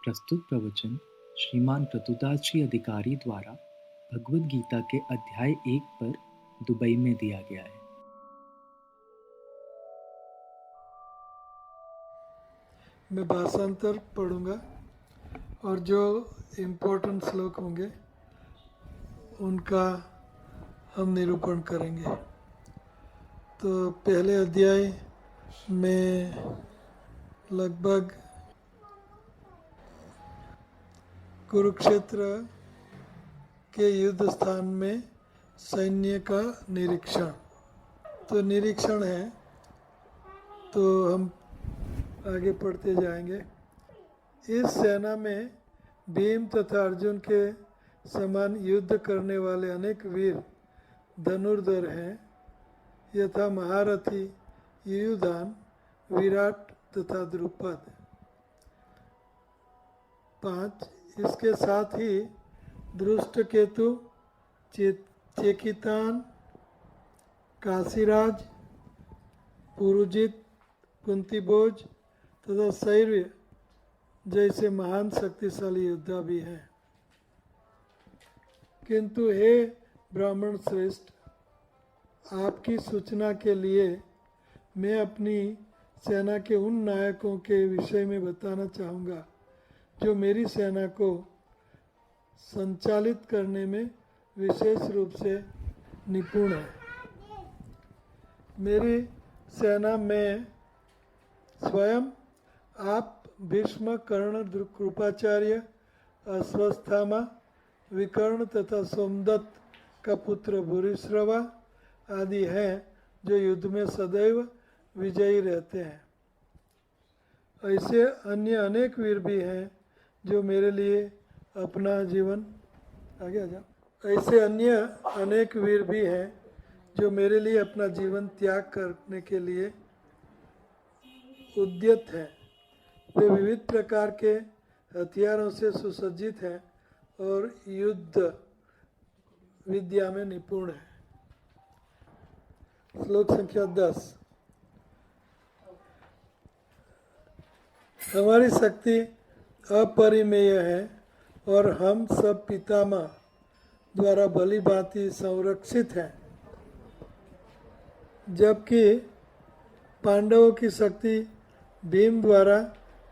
प्रस्तुत प्रवचन श्रीमान प्रतुदास जी अधिकारी द्वारा भगवद गीता के अध्याय 1 पर दुबई में दिया गया है। मैं भाषांतर पढ़ूंगा और जो इम्पोर्टेंट श्लोक होंगे उनका हम निरूपण करेंगे। तो पहले अध्याय में लगभग कुरुक्षेत्र के युद्ध स्थान में सैन्य का निरीक्षण तो निरीक्षण है। तो हम आगे पढ़ते जाएंगे। इस सेना में भीम तथा अर्जुन के समान युद्ध करने वाले अनेक वीर धनुर्धर हैं, यथा महारथी युयुधान, विराट तथा द्रुपद। 5 इसके साथ ही दृष्टकेतु, चेकितान, काशीराज, पुरुजित, कुंतीभोज तथा शैर्य जैसे महान शक्तिशाली योद्धा भी हैं। किंतु हे ब्राह्मण श्रेष्ठ, आपकी सूचना के लिए मैं अपनी सेना के उन नायकों के विषय में बताना चाहूँगा जो मेरी सेना को संचालित करने में विशेष रूप से निपुण है। मेरी सेना में स्वयं आप, भीष्म, कर्ण, कृपाचार्य, अश्वस्थामा, विकर्ण तथा सोमदत्त का पुत्र भूरिश्रवा आदि हैं जो युद्ध में सदैव विजयी रहते हैं। ऐसे अन्य अनेक वीर भी हैं जो मेरे लिए अपना जीवन आगे आ जाओ ऐसे अन्य अनेक वीर भी हैं जो मेरे लिए अपना जीवन त्याग करने के लिए उद्यत हैं। वे विविध प्रकार के हथियारों से सुसज्जित हैं और युद्ध विद्या में निपुण हैं। श्लोक संख्या 10। हमारी शक्ति अपरिमेय है और हम सब पितामह द्वारा भली भांति संरक्षित हैं, जबकि पांडवों की शक्ति भीम द्वारा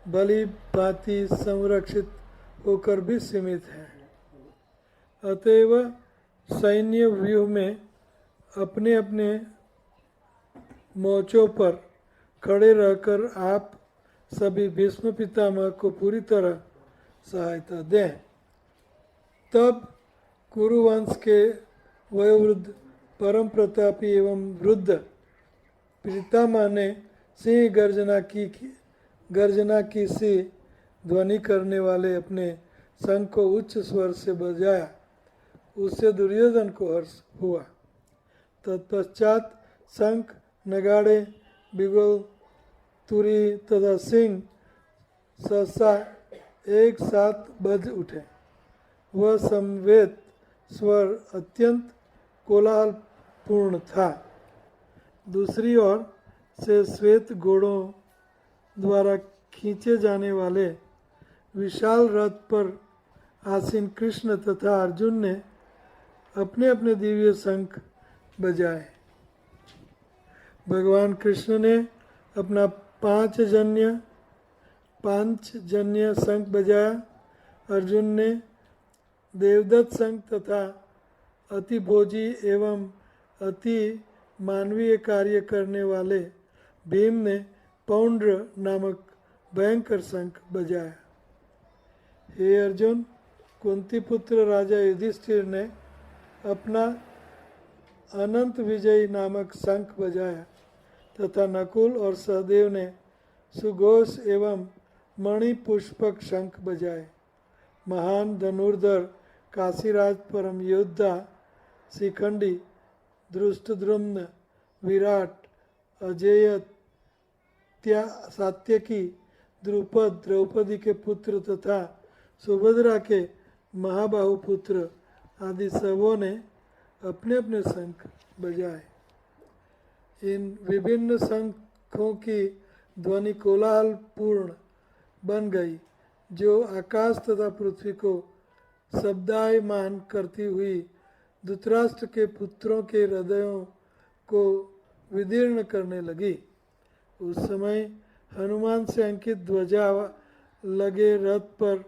भली भांति संरक्षित होकर भी सीमित है। अतएव सैन्य व्यूह में अपने अपने मोर्चों पर खड़े रहकर आप सभी भीष्म पितामह को पूरी तरह सहायता दें। तब कुरुवंश के वयोवृद्ध परम प्रतापी एवं वृद्ध पितामह ने सिंह गर्जना की सी ध्वनि करने वाले अपने शंख को उच्च स्वर से बजाया। उससे दुर्योधन को हर्ष हुआ। तत्पश्चात शंख, नगाड़े, बिगुल, तुरी तथा सिंह सहसा एक साथ बज उठे। वह समवेत स्वर अत्यंत कोलाहलपूर्ण था। दूसरी ओर से श्वेत घोड़ों द्वारा खींचे जाने वाले विशाल रथ पर आसीन कृष्ण तथा अर्जुन ने अपने अपने दिव्य शंख बजाए। भगवान कृष्ण ने अपना पांचजन्य शंख बजाया। अर्जुन ने देवदत्त शंख तथा अति भोजी एवं अति मानवीय कार्य करने वाले भीम ने पौंड्र नामक भयंकर शंख बजाया। हे अर्जुन, कुंती पुत्र राजा युधिष्ठिर ने अपना अनंत विजयी नामक शंख बजाया तथा नकुल और सहदेव ने सुघोष एवं मणिपुष्पक शंख बजाए। महान धनुर्धर काशीराज, परम योद्धा शिखंडी, धृष्टद्युम्न, विराट, अजेय, सात्यकी, द्रुपद, द्रौपदी के पुत्र तथा सुभद्रा के महाबाहु पुत्र आदि सबों ने अपने अपने शंख बजाए। इन विभिन्न शंखों की ध्वनि कोलाहलपूर्ण बन गई। जो आकाश तथा पृथ्वी को शब्दायमान करती हुई धृतराष्ट्र के पुत्रों के हृदयों को विदीर्ण करने लगी। उस समय हनुमान से अंकित ध्वजा लगे रथ पर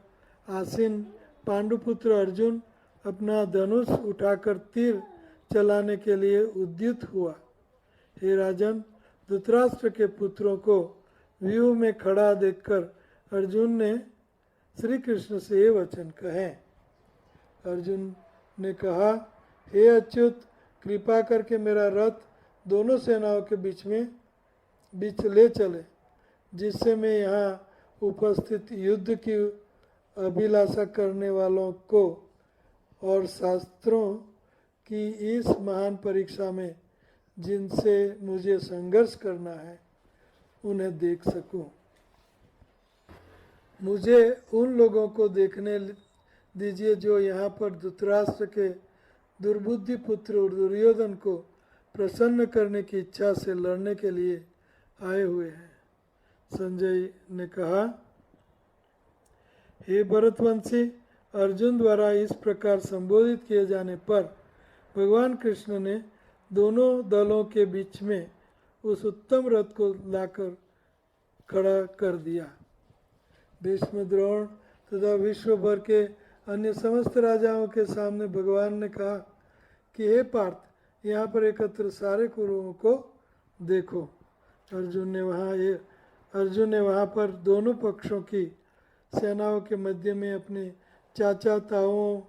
आसीन पांडुपुत्र अर्जुन अपना धनुष उठाकर तीर चलाने के लिए उद्युत हुआ। हे राजन, धृतराष्ट्र के पुत्रों को व्यूह में खड़ा देखकर अर्जुन ने श्री कृष्ण से ये वचन कहे। अर्जुन ने कहा, हे अच्युत, कृपा करके मेरा रथ दोनों सेनाओं के बीच ले चले, जिससे मैं यहाँ उपस्थित युद्ध की अभिलाषा करने वालों को और शास्त्रों की इस महान परीक्षा में जिनसे मुझे संघर्ष करना है उन्हें देख सकूं। मुझे उन लोगों को देखने दीजिए जो यहाँ पर धृतराष्ट्र के दुर्बुद्धि पुत्र दुर्योधन को प्रसन्न करने की इच्छा से लड़ने के लिए आए हुए हैं। संजय ने कहा, हे भरतवंशी, अर्जुन द्वारा इस प्रकार संबोधित किए जाने पर भगवान कृष्ण ने दोनों दलों के बीच में उस उत्तम रथ को लाकर खड़ा कर दिया। भीष्म, द्रोण तथा विश्व भर के अन्य समस्त राजाओं के सामने भगवान ने कहा कि हे पार्थ, यहाँ पर एकत्र सारे कुरुओं को देखो। अर्जुन ने वहाँ पर दोनों पक्षों की सेनाओं के मध्य में अपने चाचा, ताओं,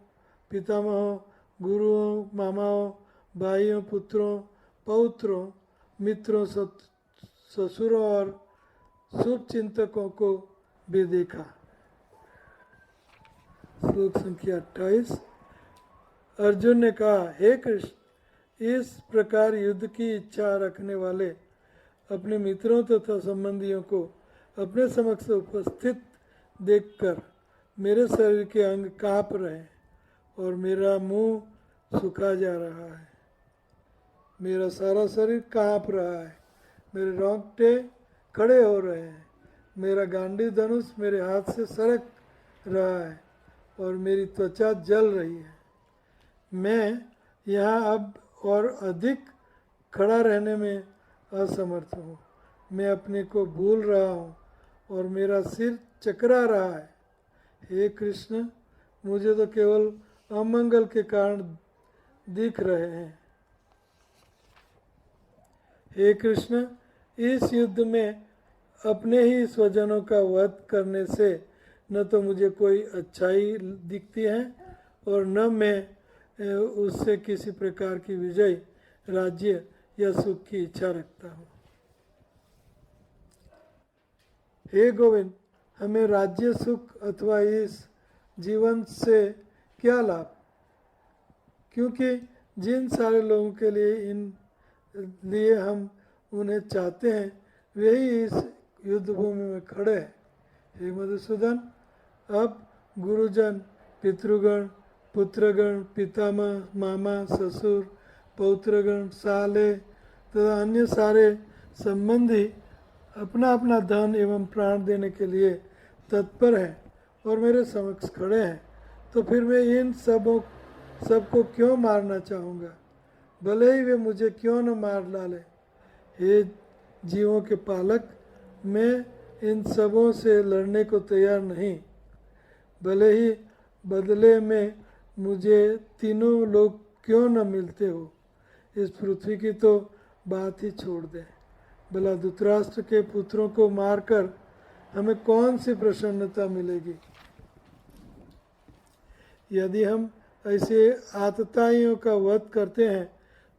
पितामहों, गुरुओं, मामाओं, भाइयों, पुत्रों, पौत्रों, मित्रों, ससुरों और शुभ चिंतकों को भी देखा। श्लोक संख्या 28। अर्जुन ने कहा, हे कृष्ण, इस प्रकार युद्ध की इच्छा रखने वाले अपने मित्रों तथा संबंधियों को अपने समक्ष उपस्थित देखकर मेरे शरीर के अंग काँप रहे और मेरा मुंह सूखा जा रहा है। मेरा सारा शरीर काँप रहा है, मेरे रोंगटे खड़े हो रहे हैं, मेरा गांडी धनुष मेरे हाथ से सरक रहा है और मेरी त्वचा जल रही है। मैं यहाँ अब और अधिक खड़ा रहने में असमर्थ हूँ। मैं अपने को भूल रहा हूँ और मेरा सिर चकरा रहा है। हे कृष्ण, मुझे तो केवल अमंगल के कारण दिख रहे हैं। हे कृष्ण, इस युद्ध में अपने ही स्वजनों का वध करने से न तो मुझे कोई अच्छाई दिखती है और न मैं उससे किसी प्रकार की विजय, राज्य या सुख की इच्छा रखता हूँ। हे गोविंद, हमें राज्य, सुख अथवा इस जीवन से क्या लाभ? क्योंकि जिन सारे लोगों के लिए हम उन्हें चाहते हैं वे ही इस युद्ध भूमि में खड़े हैं। हे मधुसूदन, अब गुरुजन, पितृगण, पुत्रगण, पितामह, मामा, ससुर, पौत्रगण, साले तथा अन्य सारे संबंधी अपना अपना धन एवं प्राण देने के लिए तत्पर हैं और मेरे समक्ष खड़े हैं, तो फिर मैं इन सबको क्यों मारना चाहूँगा, भले ही वे मुझे क्यों न मार डाले। हे जीवों के पालक, मैं इन सबों से लड़ने को तैयार नहीं, भले ही बदले में मुझे तीनों लोग क्यों न मिलते हो। इस पृथ्वी की तो बात ही छोड़ दें। भला धृतराष्ट्र के पुत्रों को मारकर हमें कौन सी प्रसन्नता मिलेगी? यदि हम ऐसे आतताइयों का वध करते हैं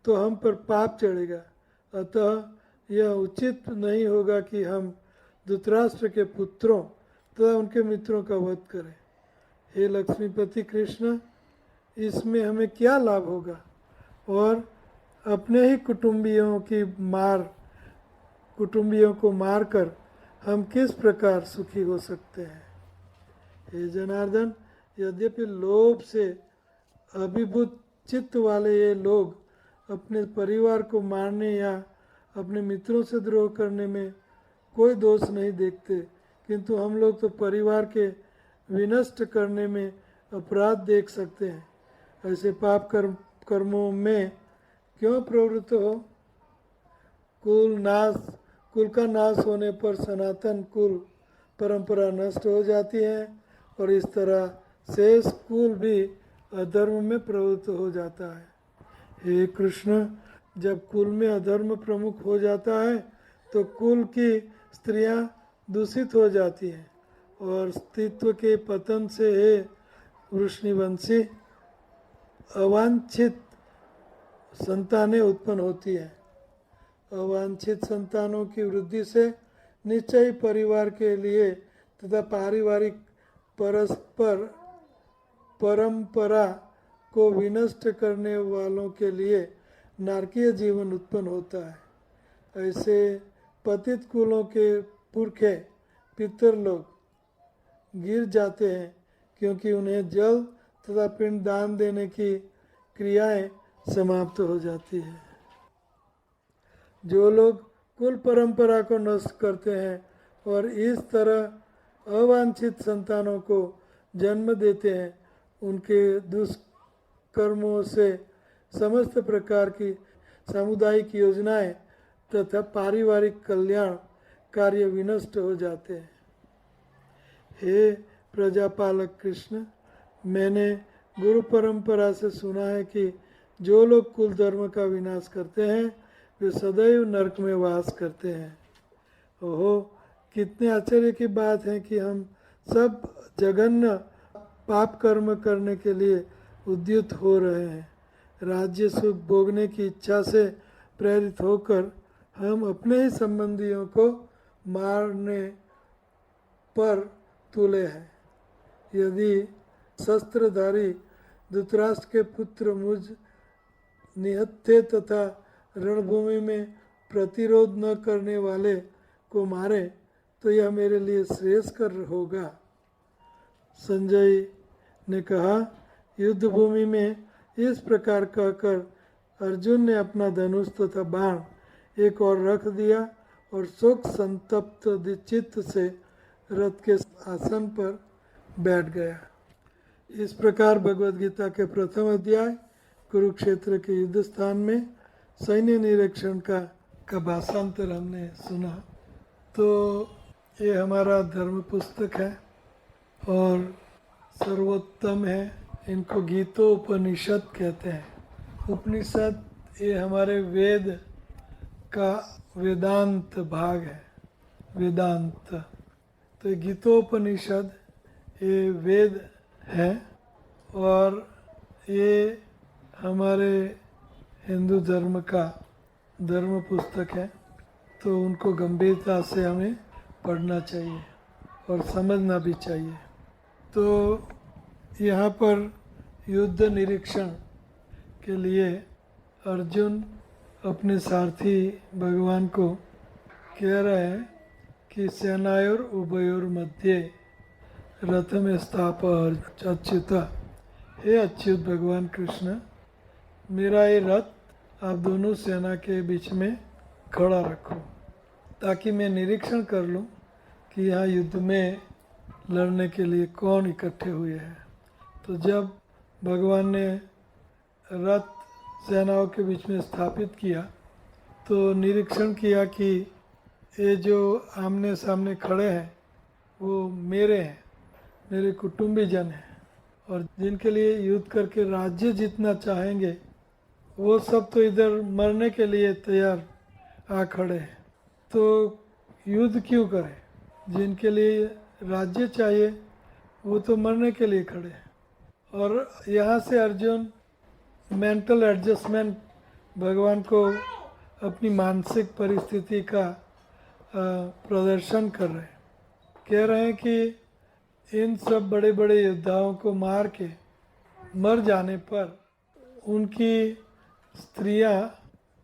तो हम पर पाप चढ़ेगा। अतः यह उचित नहीं होगा कि हम धृतराष्ट्र के पुत्रों तथा उनके मित्रों का वध करें। हे लक्ष्मीपति कृष्ण, इसमें हमें क्या लाभ होगा और अपने ही कुटुंबियों को मारकर हम किस प्रकार सुखी हो सकते हैं। हे जनार्दन, यद्यपि लोभ से अभिभूत चित्त वाले ये लोग अपने परिवार को मारने या अपने मित्रों से द्रोह करने में कोई दोष नहीं देखते, किंतु हम लोग तो परिवार के विनष्ट करने में अपराध देख सकते हैं। ऐसे पाप कर्मों में क्यों प्रवृत्त हो? कुल का नाश होने पर सनातन कुल परंपरा नष्ट हो जाती है और इस तरह शेष कुल भी अधर्म में प्रवृत्त हो जाता है। हे कृष्ण, जब कुल में अधर्म प्रमुख हो जाता है तो कुल की स्त्रियां दूषित हो जाती हैं और अस्तित्व के पतन से हे वृष्णिवंशी अवांछित संतानें उत्पन्न होती हैं। अवांछित संतानों की वृद्धि से निश्चय परिवार के लिए तथा पारिवारिक परस्पर परंपरा को विनष्ट करने वालों के लिए नारकीय जीवन उत्पन्न होता है। ऐसे पतित कुलों के पुरखे पितर लोग गिर जाते हैं क्योंकि उन्हें जल तथा पिंड दान देने की क्रियाएं समाप्त हो जाती है। जो लोग कुल परंपरा को नष्ट करते हैं और इस तरह अवांछित संतानों को जन्म देते हैं, उनके दुष्कर्मों से समस्त प्रकार की सामुदायिक योजनाएं तथा पारिवारिक कल्याण कार्य विनष्ट हो जाते हैं। हे प्रजापालक कृष्ण, मैंने गुरु परंपरा से सुना है कि जो लोग कुल धर्म का विनाश करते हैं वे सदैव नरक में वास करते हैं। ओहो, कितने आश्चर्य की बात है कि हम सब जघन्य पाप कर्म करने के लिए उद्युत हो रहे हैं। राज्य सुख भोगने की इच्छा से प्रेरित होकर हम अपने ही संबंधियों को मारने पर तुले हैं। यदि शस्त्रधारी धृतराष्ट्र के पुत्र मुझ निहत्थे तथा रणभूमि में प्रतिरोध न करने वाले को मारे तो यह मेरे लिए श्रेयस्कर होगा। संजय ने कहा, युद्ध भूमि में इस प्रकार कहकर अर्जुन ने अपना धनुष तथा बाण एक और रख दिया और शोक संतप्त चित्त से रथ के आसन पर बैठ गया। इस प्रकार भगवद गीता के प्रथम अध्याय कुरुक्षेत्र के युद्ध स्थान में सैन्य निरीक्षण का भाषांतर हमने सुना। तो ये हमारा धर्म पुस्तक है और सर्वोत्तम है। इनको गीतोपनिषद कहते हैं। उपनिषद ये हमारे वेद का वेदांत भाग है। वेदांत तो ये गीतोपनिषद ये वेद है और ये हमारे हिंदू धर्म का धर्म पुस्तक है। तो उनको गंभीरता से हमें पढ़ना चाहिए और समझना भी चाहिए। तो यहाँ पर युद्ध निरीक्षण के लिए अर्जुन अपने सारथी भगवान को कह रहे हैं कि सेनायोर उभयोर मध्य रथ में स्थाप अच्युता। हे अच्युत भगवान कृष्ण, मेरा ये रथ आप दोनों सेना के बीच में खड़ा रखो ताकि मैं निरीक्षण कर लूं कि यहाँ युद्ध में लड़ने के लिए कौन इकट्ठे हुए हैं। तो जब भगवान ने रथ सेनाओं के बीच में स्थापित किया तो निरीक्षण किया कि ये जो आमने सामने खड़े हैं वो मेरे हैं, मेरे कुटुंबीजन हैं और जिनके लिए युद्ध करके राज्य जीतना चाहेंगे वो सब तो इधर मरने के लिए तैयार आ खड़े हैं। तो युद्ध क्यों करें? जिनके लिए राज्य चाहिए वो तो मरने के लिए खड़े हैं। और यहाँ से अर्जुन मेंटल एडजस्टमेंट भगवान को अपनी मानसिक परिस्थिति का प्रदर्शन कर रहे हैं। कह रहे हैं कि इन सब बड़े बड़े योद्धाओं को मार के मर जाने पर उनकी स्त्रियां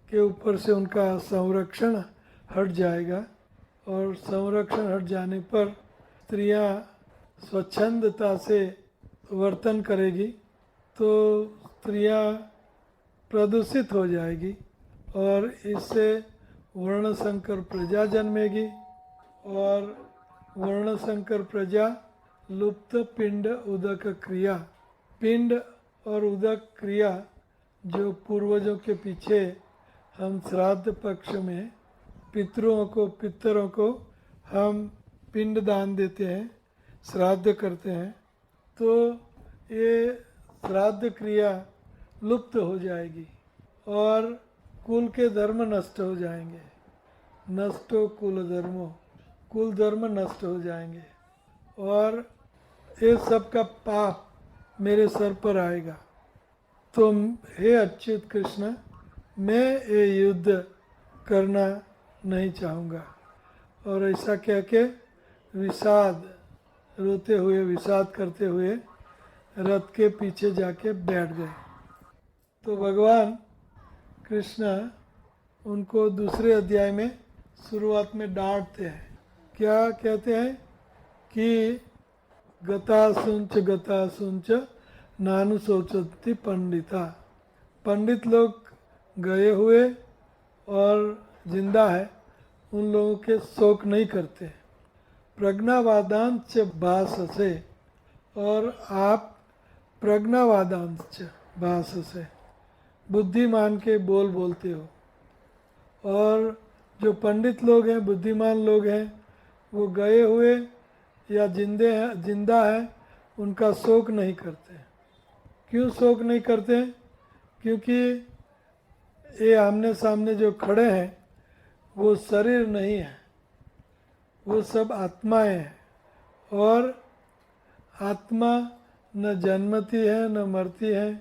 के ऊपर से उनका संरक्षण हट जाएगा और संरक्षण हट जाने पर स्त्रियां स्वच्छंदता से वर्तन करेगी तो स्त्रियां प्रदूषित हो जाएगी और इससे वर्ण संकर प्रजा जन्मेगी और वर्ण संकर प्रजा लुप्त पिंड उदक क्रिया। पिंड और उदक क्रिया जो पूर्वजों के पीछे हम श्राद्ध पक्ष में पितरों को हम पिंड दान देते हैं, श्राद्ध करते हैं, तो ये श्राद्ध क्रिया लुप्त हो जाएगी और कुल के धर्म नष्ट हो जाएंगे। नष्टो कुल धर्मो, कुल धर्म नष्ट हो जाएंगे और ये सब का पाप मेरे सर पर आएगा। तो हे अच्युत कृष्ण, मैं ये युद्ध करना नहीं चाहूँगा। और ऐसा कह के रोते हुए विषाद करते हुए रथ के पीछे जाके बैठ गए। तो भगवान कृष्ण उनको दूसरे अध्याय में शुरुआत में डांटते हैं। क्या कहते हैं कि गता सुंच नानु सोचती पंडिता। पंडित लोग गए हुए और जिंदा है उन लोगों के शोक नहीं करते। प्रज्ञावादांच भास से, और आप प्रज्ञावादांच भास से बुद्धिमान के बोल बोलते हो। और जो पंडित लोग हैं, बुद्धिमान लोग हैं, वो गए हुए या जिंदा है उनका शोक नहीं करते। क्यों शोक नहीं करते? क्योंकि ये आमने सामने जो खड़े हैं वो शरीर नहीं है, वो सब आत्माएं हैं। और आत्मा न जन्मती है, न मरती है,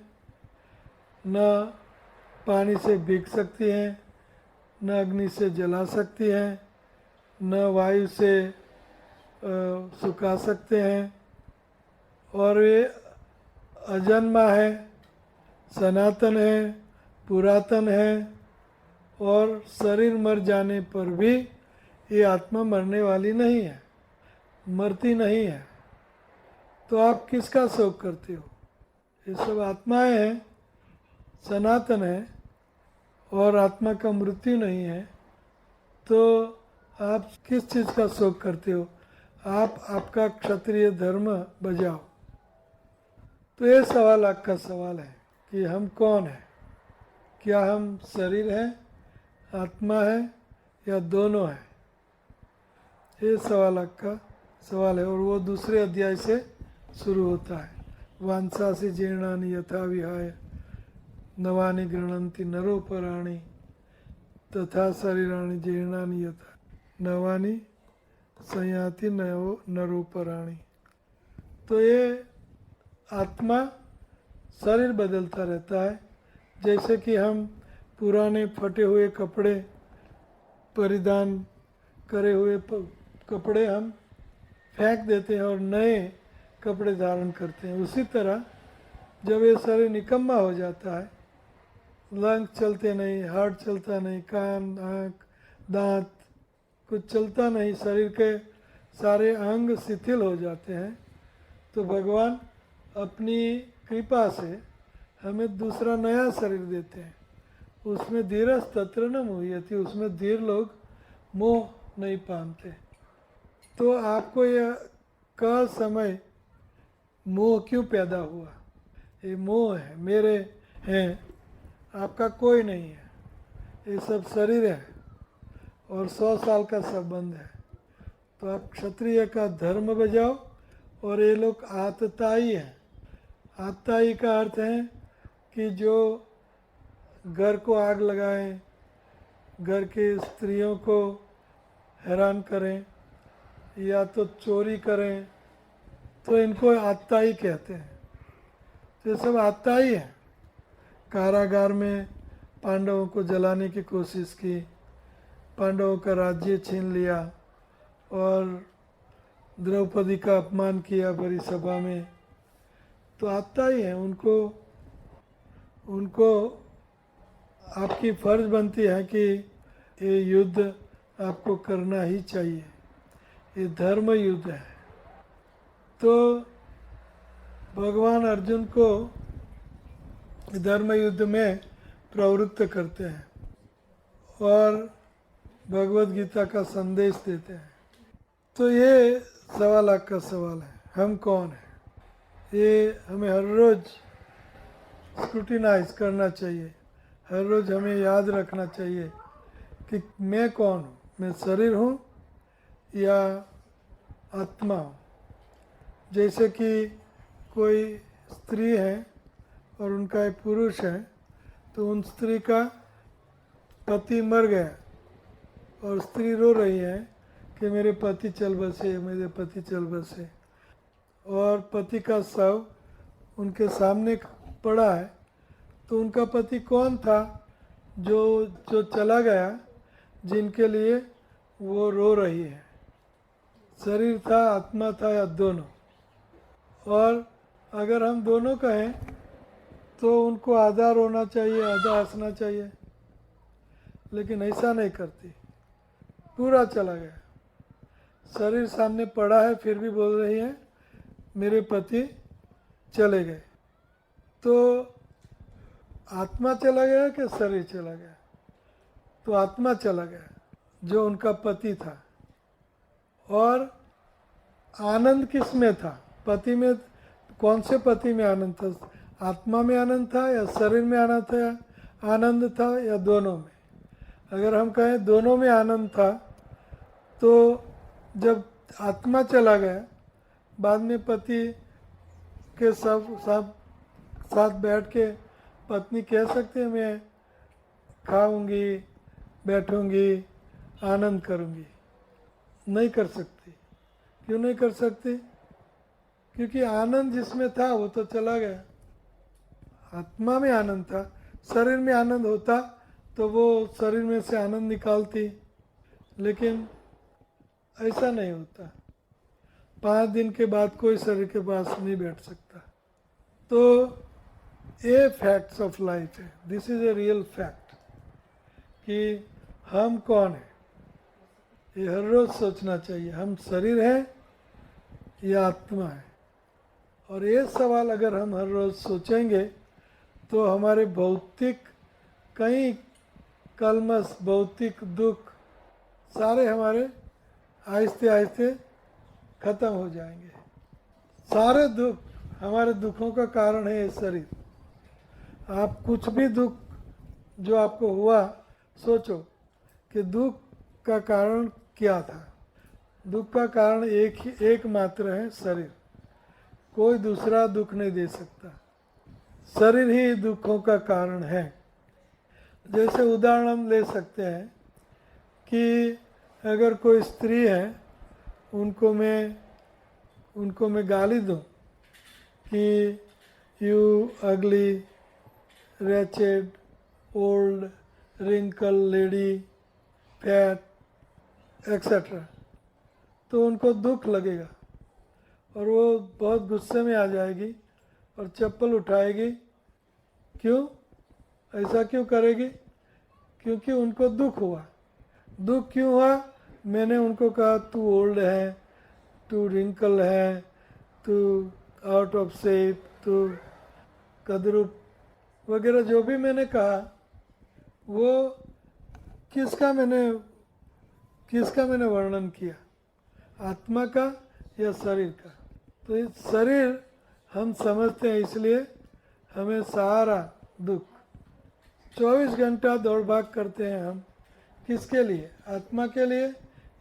न पानी से भीग सकती है, न अग्नि से जला सकती है, न वायु से सुखा सकते हैं। और ये अजन्मा है, सनातन है, पुरातन है, और शरीर मर जाने पर भी ये आत्मा मरने वाली नहीं है, मरती नहीं है। तो आप किसका शोक करते हो? ये सब आत्माएं हैं, सनातन है और आत्मा का मृत्यु नहीं है, तो आप किस चीज़ का शोक करते हो? आप आपका क्षत्रिय धर्म बजाओ। तो ये सवाल आपका सवाल है कि हम कौन हैं? क्या हम शरीर हैं, आत्मा है, या दोनों हैं? ये सवाल आपका सवाल है। और वो दूसरे अध्याय से शुरू होता है। वांसासी जीर्णानि यथा विहाय नवानि गृह्णन्ति नरोपराणि तथा शरीराणि जीर्णानि यथा नवानि संयाति नरोपराणि। तो ये आत्मा शरीर बदलता रहता है। जैसे कि हम पुराने फटे हुए कपड़े, परिधान करे हुए कपड़े हम फेंक देते हैं और नए कपड़े धारण करते हैं। उसी तरह जब ये शरीर निकम्मा हो जाता है, लंग चलते नहीं, हार्ट चलता नहीं, कान, आँख, दांत कुछ चलता नहीं, शरीर के सारे अंग शिथिल हो जाते हैं, तो भगवान अपनी कृपा से हमें दूसरा नया शरीर देते हैं। उसमें धीरज तत्र न मुह्यति, उसमें धीर लोग मोह नहीं पाते। तो आपको यह का समय मोह क्यों पैदा हुआ? ये मोह है, मेरे हैं, आपका कोई नहीं है, ये सब शरीर है और 100 साल का संबंध है। तो आप क्षत्रिय का धर्म बजाओ। और ये लोग आतताई हैं। आतताई का अर्थ है कि जो घर को आग लगाएं, घर की स्त्रियों को हैरान करें या तो चोरी करें, तो इनको आतताई कहते हैं। तो ये सब आतताई है। कारागार में पांडवों को जलाने की कोशिश की, पांडवों का राज्य छीन लिया और द्रौपदी का अपमान किया बड़ी सभा में। तो आतताई है। उनको आपकी फर्ज बनती है कि ये युद्ध आपको करना ही चाहिए, ये धर्म युद्ध है। तो भगवान अर्जुन को धर्म युद्ध में प्रवृत्त करते हैं और भगवत गीता का संदेश देते हैं। तो ये सवाल आपका सवाल है। हम कौन हैं, ये हमें हर रोज़ स्क्रूटिनाइज करना चाहिए। हर रोज़ हमें याद रखना चाहिए कि मैं कौन हूँ, मैं शरीर हूँ या आत्मा हूँ। जैसे कि कोई स्त्री है और उनका एक पुरुष है, तो उन स्त्री का पति मर गया और स्त्री रो रही है कि मेरे पति चल बसे, मेरे पति चल बसे, और पति का शव उनके सामने पड़ा है। तो उनका पति कौन था जो जो चला गया, जिनके लिए वो रो रही है? शरीर था, आत्मा था, या दोनों? और अगर हम दोनों कहें तो उनको आधा रोना चाहिए, आधा हंसना चाहिए, लेकिन ऐसा नहीं करती। पूरा चला गया, शरीर सामने पड़ा है, फिर भी बोल रही है मेरे पति चले गए। तो आत्मा चला गया कि शरीर चला गया? तो आत्मा चला गया, जो उनका पति था। और आनंद किस में था? पति में? कौन से पति में आनंद था? आत्मा में आनंद था या शरीर में आनंद था या दोनों में? अगर हम कहें दोनों में आनंद था, तो जब आत्मा चला गया, बाद में पति के सब साथ बैठ के पत्नी कह सकती है मैं खाऊंगी, बैठूंगी, आनंद करूंगी? नहीं कर सकती। क्यों नहीं कर सकती? क्योंकि आनंद जिसमें था वो तो चला गया। आत्मा में आनंद था, शरीर में आनंद होता तो वो शरीर में से आनंद निकालती, लेकिन ऐसा नहीं होता। 5 दिन के बाद कोई शरीर के पास नहीं बैठ सकता। तो ये फैक्ट्स ऑफ लाइफ है, this is a real fact कि हम कौन हैं। ये हर रोज़ सोचना चाहिए, हम शरीर हैं या आत्मा है। और ये सवाल अगर हम हर रोज़ सोचेंगे तो हमारे भौतिक कई कलमस, भौतिक दुख सारे हमारे आहिस्ते आहिस्ते खत्म हो जाएंगे। सारे दुख, हमारे दुखों का कारण है ये शरीर। आप कुछ भी दुख जो आपको हुआ, सोचो कि दुख का कारण क्या था। दुख का कारण एक मात्र है, शरीर। कोई दूसरा दुख नहीं दे सकता, शरीर ही दुखों का कारण है। जैसे उदाहरण हम ले सकते हैं कि अगर कोई स्त्री है, उनको मैं गाली दूं कि you ugly, wretched, old, wrinkle lady, fat etcetera, तो उनको दुख लगेगा और वो बहुत गुस्से में आ जाएगी और चप्पल उठाएगी। क्यों? ऐसा क्यों करेगी? क्योंकि उनको दुख हुआ। दुख क्यों हुआ? मैंने उनको कहा तू ओल्ड है, तू रिंकल है, तू आउट ऑफ शेप, तू कदरूप वगैरह जो भी मैंने कहा, वो किसका मैंने वर्णन किया? आत्मा का या शरीर का? तो ये शरीर हम समझते हैं, इसलिए हमें सारा दुख 24 घंटा दौड़ भाग करते हैं हम। किसके लिए? आत्मा के लिए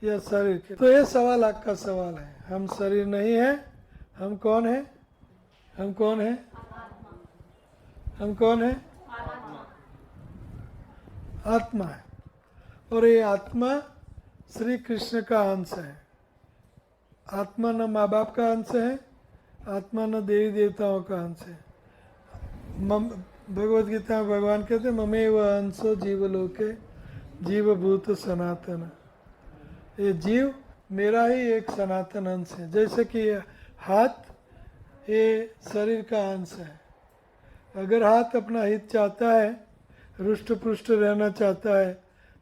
या शरीर के लिए? तो ये सवाल आपका सवाल है। हम शरीर नहीं है। हम कौन है? हम कौन है? हम कौन है? आत्मा है। और ये आत्मा श्री कृष्ण का अंश है। आत्मा न माँ बाप का अंश है, आत्मा न देवी देवताओं का अंश है। भगवद गीता में भगवान कहते ममेव अंशो जीवलोके जीवभूत सनातन। ये जीव मेरा ही एक सनातन अंश है। जैसे कि ये हाथ, ये शरीर का अंश है। अगर हाथ अपना हित चाहता है, रुष्ट पुष्ट रहना चाहता है,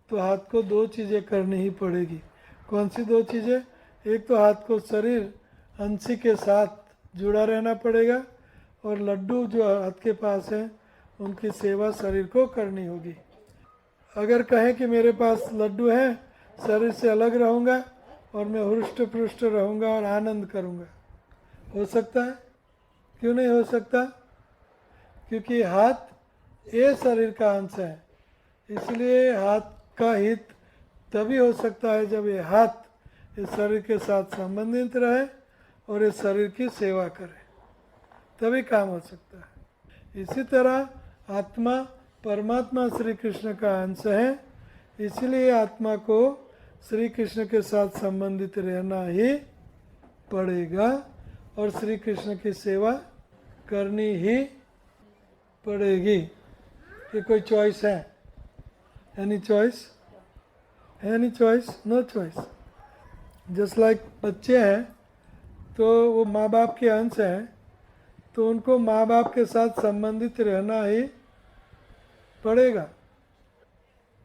तो हाथ को 2 चीज़ें करनी ही पड़ेगी। कौन सी 2 चीज़ें? एक तो हाथ को शरीर अंशी के साथ जुड़ा रहना पड़ेगा, और लड्डू जो हाथ के पास है उनकी सेवा शरीर को करनी होगी। अगर कहें कि मेरे पास लड्डू है, शरीर से अलग रहूँगा और मैं हृष्ट पृष्ट रहूँगा और आनंद करूँगा, हो सकता है? क्यों नहीं हो सकता? क्योंकि हाथ ये शरीर का अंश है, इसलिए हाथ का हित तभी हो सकता है जब ये हाथ इस शरीर के साथ संबंधित रहे और इस शरीर की सेवा करे, तभी काम हो सकता है। इसी तरह आत्मा परमात्मा श्री कृष्ण का अंश है, इसलिए आत्मा को श्री कृष्ण के साथ संबंधित रहना ही पड़ेगा और श्री कृष्ण की सेवा करनी ही पड़ेगी। ये कोई चॉइस है? Any choice? Any choice? No choice. Just like बच्चे हैं तो वो माँ बाप के अंश हैं, तो उनको माँ बाप के साथ संबंधित रहना ही पड़ेगा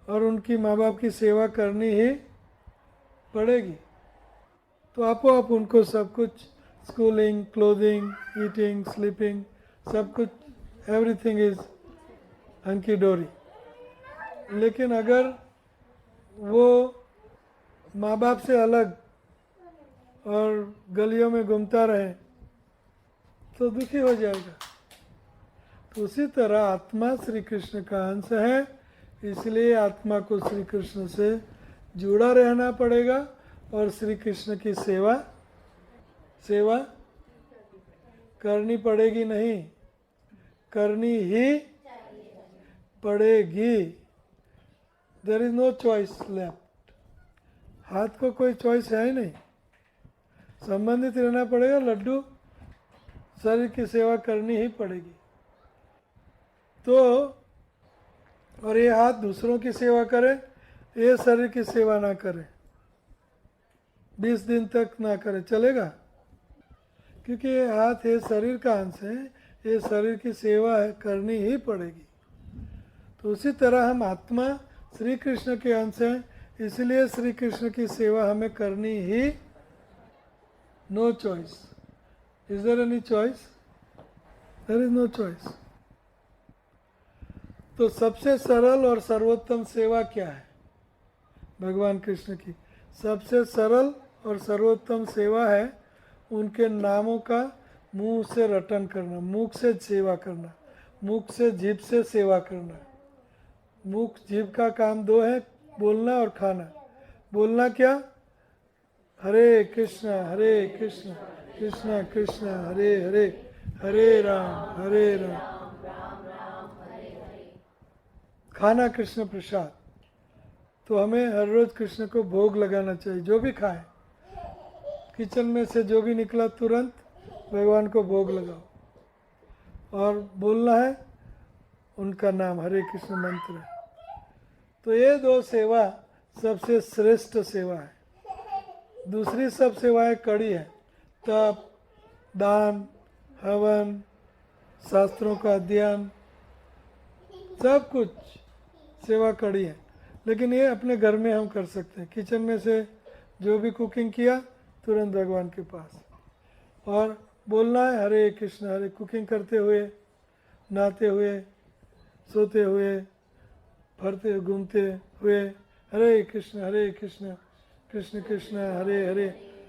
और उनकी माँ बाप की सेवा करनी ही पड़ेगी। तो आपो आप उनको सब कुछ, स्कूलिंग, क्लोथिंग, ईटिंग, स्लीपिंग, सब कुछ, एवरीथिंग इज हंकी डोरी। लेकिन अगर वो माँ बाप से अलग और गलियों में घूमता रहे तो दुखी हो जाएगा। तो उसी तरह आत्मा श्री कृष्ण का अंश है, इसलिए आत्मा को श्री कृष्ण से जुड़ा रहना पड़ेगा और श्री कृष्ण की सेवा करनी पड़ेगी, नहीं करनी ही पड़ेगी। There is no choice left. हाथ को कोई चॉइस है ही नहीं, संबंधित रहना पड़ेगा। लड्डू शरीर की सेवा करनी ही पड़ेगी। तो और ये हाथ दूसरों की सेवा करे, ये शरीर की सेवा ना करे, 20 दिन तक ना करे, चलेगा? क्योंकि ये हाथ ये शरीर का अंश है, ये शरीर की सेवा है, करनी ही पड़ेगी। तो उसी तरह हम आत्मा श्री कृष्ण के अंश हैं, इसलिए श्री कृष्ण की सेवा हमें करनी ही, no choice. Is there any choice? There is no choice. तो सबसे सरल और सर्वोत्तम सेवा क्या है? भगवान कृष्ण की सबसे सरल और सर्वोत्तम सेवा है उनके नामों का मुंह से रटन करना, मुख से सेवा करना, मुख से जीभ से सेवा करना। मुख जीभ का काम दो है, बोलना और खाना। बोलना क्या? हरे कृष्ण कृष्ण कृष्ण हरे हरे, हरे राम खाना कृष्ण प्रसाद। तो हमें हर रोज कृष्ण को भोग लगाना चाहिए। जो भी खाए, किचन में से जो भी निकला तुरंत भगवान को भोग लगाओ और बोलना है उनका नाम, हरे कृष्ण मंत्र। तो ये दो सेवा सबसे श्रेष्ठ सेवा है। दूसरी सब सेवाएं कड़ी है, तप, दान, हवन, शास्त्रों का अध्ययन, सब कुछ सेवा कड़ी है। लेकिन ये अपने घर में हम कर सकते हैं। किचन में से जो भी कुकिंग किया तुरंत भगवान के पास और बोलना है हरे कृष्ण, हरे, कुकिंग करते हुए, नहाते हुए, सोते हुए, फरते घूमते हुए, हरे कृष्ण कृष्ण कृष्ण हरे हरे,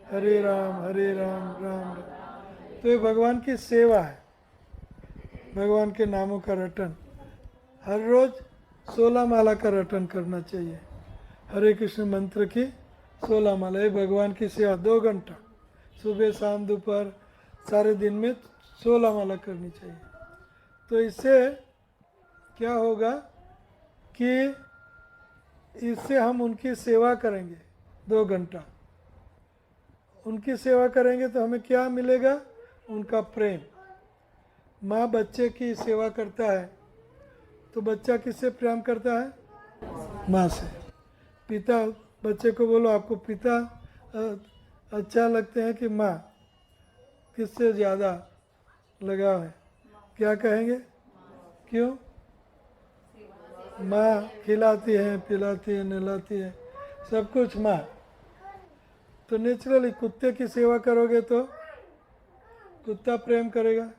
हरे राम राम राम। तो ये भगवान की सेवा है, भगवान के नामों का रटन। हर रोज 16 माला का रटन करना चाहिए। हरे कृष्ण मंत्र की 16 माला, ये भगवान की सेवा 2 घंटा, सुबह शाम दोपहर, सारे दिन में 16 माला करनी चाहिए। तो इससे क्या होगा कि इससे हम उनकी सेवा करेंगे 2 घंटा। उनकी सेवा करेंगे तो हमें क्या मिलेगा? उनका प्रेम। माँ बच्चे की सेवा करता है तो बच्चा किससे प्रेम करता है? माँ से। पिता, बच्चे को बोलो आपको पिता अच्छा लगते हैं कि माँ, किससे ज़्यादा लगाव है? क्या कहेंगे? क्यों? माँ खिलाती है, पिलाती है, नहलाती है, सब कुछ माँ। तो नेचुरली कुत्ते की सेवा करोगे तो कुत्ता प्रेम करेगा,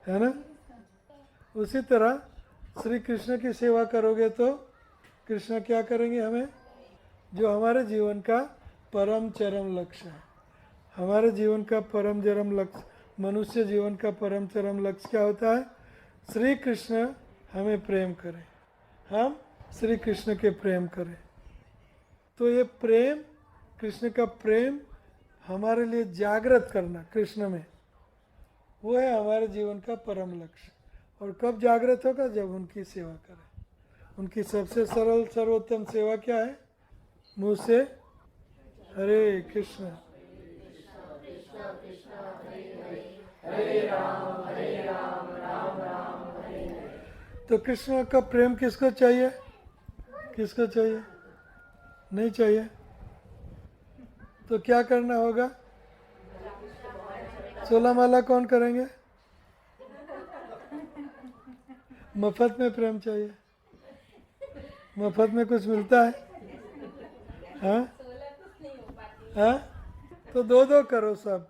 है ना? उसी तरह श्री कृष्ण की सेवा करोगे तो कृष्ण क्या करेंगे हमें? जो हमारे जीवन का परम चरम लक्ष्य है, हमारे जीवन का परम चरम लक्ष्य, मनुष्य जीवन का परम चरम लक्ष्य क्या होता है? श्री कृष्ण हमें प्रेम करें, हम श्री कृष्ण के प्रेम करें। तो ये प्रेम, कृष्ण का प्रेम हमारे लिए जागृत करना कृष्ण में, वो है हमारे जीवन का परम लक्ष्य। और कब जागृत होगा? जब उनकी सेवा करें। उनकी सबसे सरल सर्वोत्तम सेवा क्या है? मुँह से हरे कृष्ण, तो कृष्ण का प्रेम किसको चाहिए? किसको चाहिए? नहीं चाहिए। तो क्या करना होगा? 16 माला कौन करेंगे? मफत में प्रेम चाहिए। मफत में कुछ मिलता है? हाँ हाँ, तो दो दो करो सब।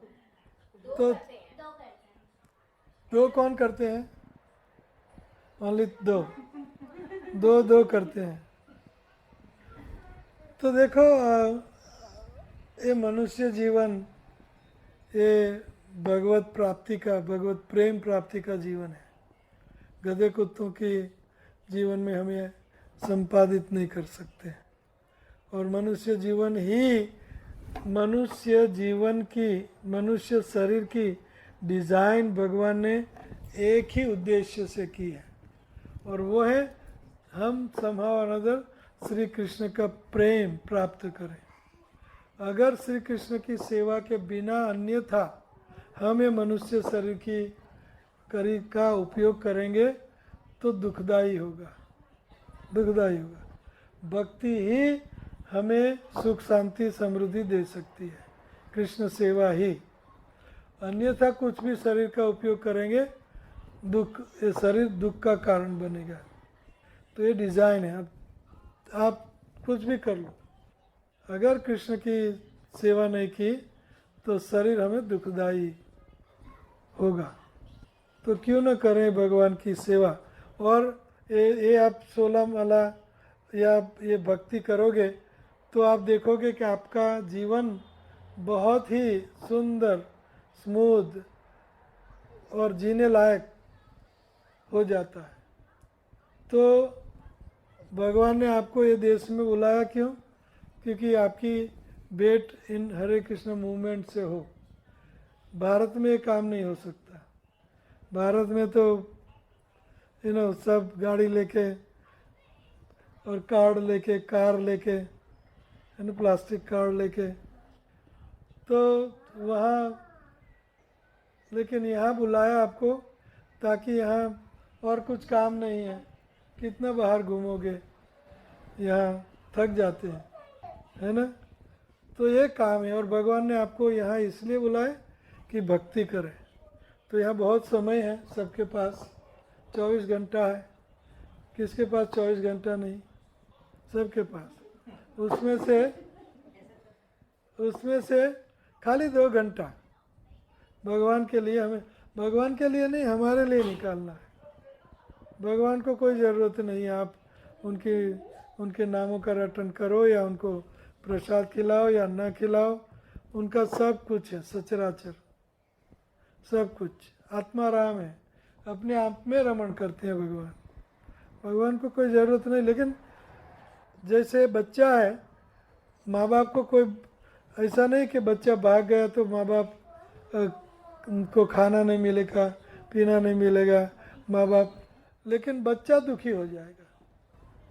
तो दो कौन करते हैं? ओनली दो, दो दो करते हैं। तो देखो ये मनुष्य जीवन, ये भगवत प्राप्ति का, भगवत प्रेम प्राप्ति का जीवन है। गधे कुत्तों के जीवन में हमें संपादित नहीं कर सकते। और मनुष्य जीवन ही, मनुष्य जीवन की, मनुष्य शरीर की डिज़ाइन भगवान ने एक ही उद्देश्य से की है, और वो है हम समहाउ अनदर श्री कृष्ण का प्रेम प्राप्त करें। अगर श्री कृष्ण की सेवा के बिना अन्यथा हम ये मनुष्य शरीर की का उपयोग करेंगे तो दुखदाई होगा, दुखदाई होगा। भक्ति ही हमें सुख शांति समृद्धि दे सकती है, कृष्ण सेवा ही। अन्यथा कुछ भी शरीर का उपयोग करेंगे, दुख, ये शरीर दुख का कारण बनेगा। तो ये डिज़ाइन है। आप कुछ भी कर लो, अगर कृष्ण की सेवा नहीं की तो शरीर हमें दुखदाई होगा। तो क्यों न करें भगवान की सेवा। और ये आप 16 माला या ये भक्ति करोगे तो आप देखोगे कि आपका जीवन बहुत ही सुंदर, स्मूथ और जीने लायक हो जाता है। तो भगवान ने आपको ये देश में बुलाया क्यों? क्योंकि आपकी वेट इन हरे कृष्ण मूवमेंट से हो। भारत में ये काम नहीं हो सकता। भारत में तो सब गाड़ी लेके और कार्ड लेके, कार लेके, प्लास्टिक कार्ड लेके, तो वहाँ, लेकिन यहाँ बुलाया आपको ताकि यहाँ और कुछ काम नहीं है, कितना बाहर घूमोगे, यहाँ थक जाते हैं, है ना। तो ये काम है। और भगवान ने आपको यहाँ इसलिए बुलाए कि भक्ति करें। तो यहाँ बहुत समय है सबके पास, 24 घंटा है। किसके पास 24 घंटा नहीं? सबके पास। उसमें से खाली 2 घंटा भगवान के लिए, हमें भगवान के लिए नहीं, हमारे लिए निकालना है। भगवान को कोई ज़रूरत नहीं है आप उनके नामों का रटन करो या उनको प्रसाद खिलाओ या न खिलाओ, उनका सब कुछ है, सचराचर सब कुछ। आत्मा राम है, अपने आप में रमण करते हैं भगवान। भगवान को कोई ज़रूरत नहीं। लेकिन जैसे बच्चा है, माँ बाप को कोई ऐसा नहीं कि बच्चा भाग गया तो माँ बाप को खाना नहीं मिलेगा, पीना नहीं मिलेगा, माँ बाप, लेकिन बच्चा दुखी हो जाएगा,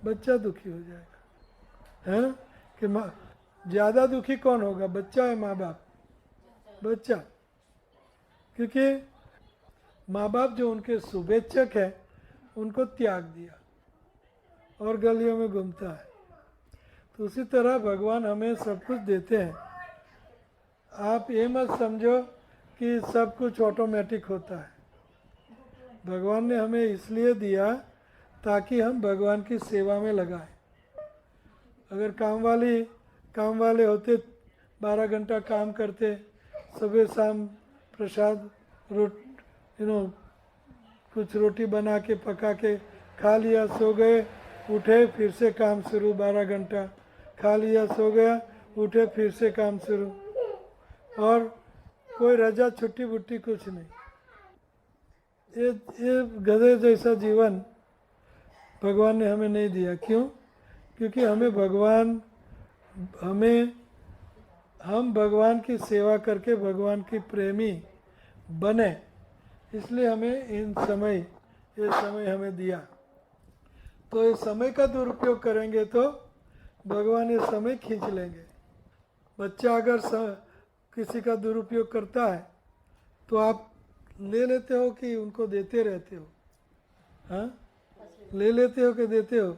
बच्चा दुखी हो जाएगा, है ना। कि माँ ज़्यादा दुखी कौन होगा, बच्चा है माँ बाप? बच्चा। क्योंकि माँ बाप जो उनके शुभेच्छक है उनको त्याग दिया और गलियों में घूमता है। तो उसी तरह भगवान हमें सब कुछ देते हैं। आप ये मत समझो कि सब कुछ ऑटोमेटिक होता है। भगवान ने हमें इसलिए दिया ताकि हम भगवान की सेवा में लगाएं। अगर काम वाले होते, 12 घंटा काम करते, सुबह शाम प्रसाद कुछ रोटी बना के पका के खा लिया, सो गए, उठे, फिर से काम शुरू, 12 घंटा खा लिया, सो गया, उठे, फिर से काम शुरू। और कोई रजा छुट्टी बुट्टी कुछ नहीं। ये गधे जैसा जीवन भगवान ने हमें नहीं दिया। क्यों? क्योंकि हम भगवान की सेवा करके भगवान की प्रेमी बने, इसलिए हमें ये समय हमें दिया। तो इस समय का दुरुपयोग करेंगे तो भगवान ये समय खींच लेंगे। बच्चा अगर किसी का दुरुपयोग करता है तो आप ले लेते हो कि उनको देते रहते हो? हाँ, ले लेते हो कि देते हो?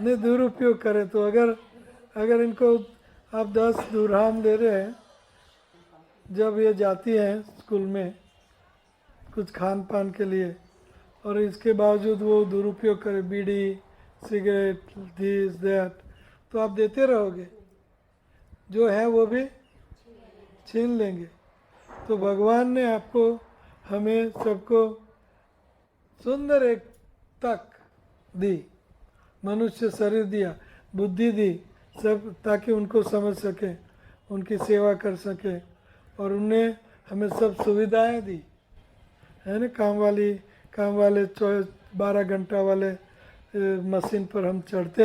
नहीं, दुरुपयोग करें तो अगर इनको आप 10 दुर्हाम दे रहे हैं, जब ये जाती हैं स्कूल में कुछ खान पान के लिए, और इसके बावजूद वो दुरुपयोग करे, बीड़ी सिगरेट दिस दैट, तो आप देते रहोगे, जो है वो भी छीन लेंगे। तो भगवान ने आपको हमें सबको सुंदर एक तक दी, मनुष्य शरीर दिया, बुद्धि दी, सब ताकि उनको समझ सके, उनकी सेवा कर सके, और उन्हें हमें सब सुविधाएं दी है ना। काम वाले 12 घंटा वाले मशीन पर हम चढ़ते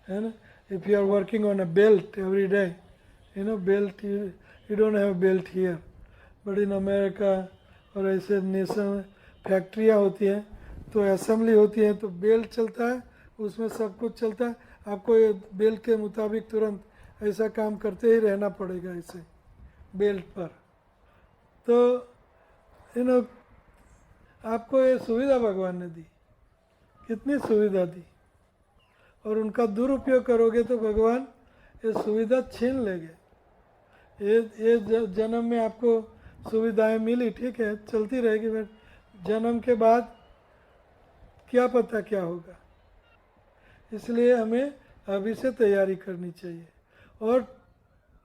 है ना। If you are working on a belt every day, you know belt, you don't have belt here, but in America और ऐसे नेशन फैक्ट्रियाँ होती हैं तो असेंबली होती है तो बेल्ट चलता है, उसमें सब कुछ चलता है। आपको ये बेल्ट के मुताबिक तुरंत ऐसा काम करते ही रहना पड़ेगा ऐसे बेल्ट पर। तो यू नो आपको ये सुविधा भगवान ने दी, कितनी सुविधा दी, और उनका दुरुपयोग करोगे तो भगवान ये सुविधा छीन लेंगे। ये जन्म में आपको सुविधाएं मिली, ठीक है, चलती रहेगी, बट जन्म के बाद क्या पता क्या होगा। इसलिए हमें अभी से तैयारी करनी चाहिए। और